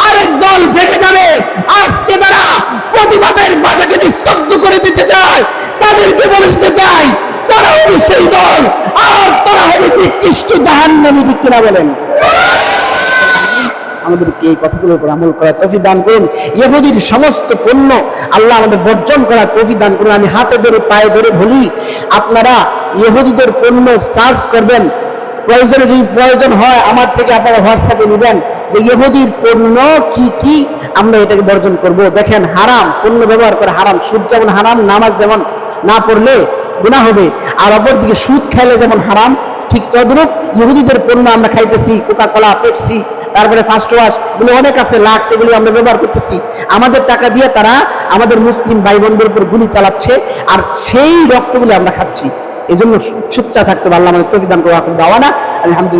আরেক দল ভেঙে যাবে। আজকে তারা প্রতিবাদের ভাষাকে নিস্তব্ধ করে দিতে চায়, তাদেরকে বলে দিতে চাই, তারা হবে সেই দল, আর তারা হবে নিকৃষ্ট জাহান্নামী, ঠিক কিনা বলেন? আমাদেরকে এই কথাগুলোর উপর আমল করার তৌফিক দান করুন। ইহুদির সমস্ত পণ্য আল্লাহ আমাদের বর্জন করার তৌফিক দান করুন। আমি হাতে ধরে পায়ে ধরে বলি, আপনারা ইহুদিদের পণ্য সার্চ করবেন, প্রয়োজনে যদি প্রয়োজন হয় আমার থেকে আপনারা হোয়াটসঅ্যাপে নেবেন যে ইহুদির পণ্য কি কি, আমরা এটাকে বর্জন করব। দেখেন, হারাম পণ্য ব্যবহার করে হারাম, সুদ যেমন হারাম, নামাজ যেমন না পড়লে গুনাহ হবে, আর অপরদিকে সুদ খাইলে যেমন হারাম, ঠিক তদ্রূপ ইহুদিদের পণ্য আমরা খাইতেছি, কোকা-কোলা, পেপসি, তারপরে ফার্স্ট ওয়াশ, এগুলো অনেক আছে, লাক্স, এগুলি আমরা ব্যবহার করতেছি। আমাদের টাকা দিয়ে তারা আমাদের মুসলিম ভাই বোনদের উপর গুলি চালাচ্ছে, আর সেই রক্তগুলি আমরা খাচ্ছি। এই জন্য সোচ্চার থাকতে পারলাম। আমাদের তৌফিক দান করে, আলহামদুলিল্লাহ।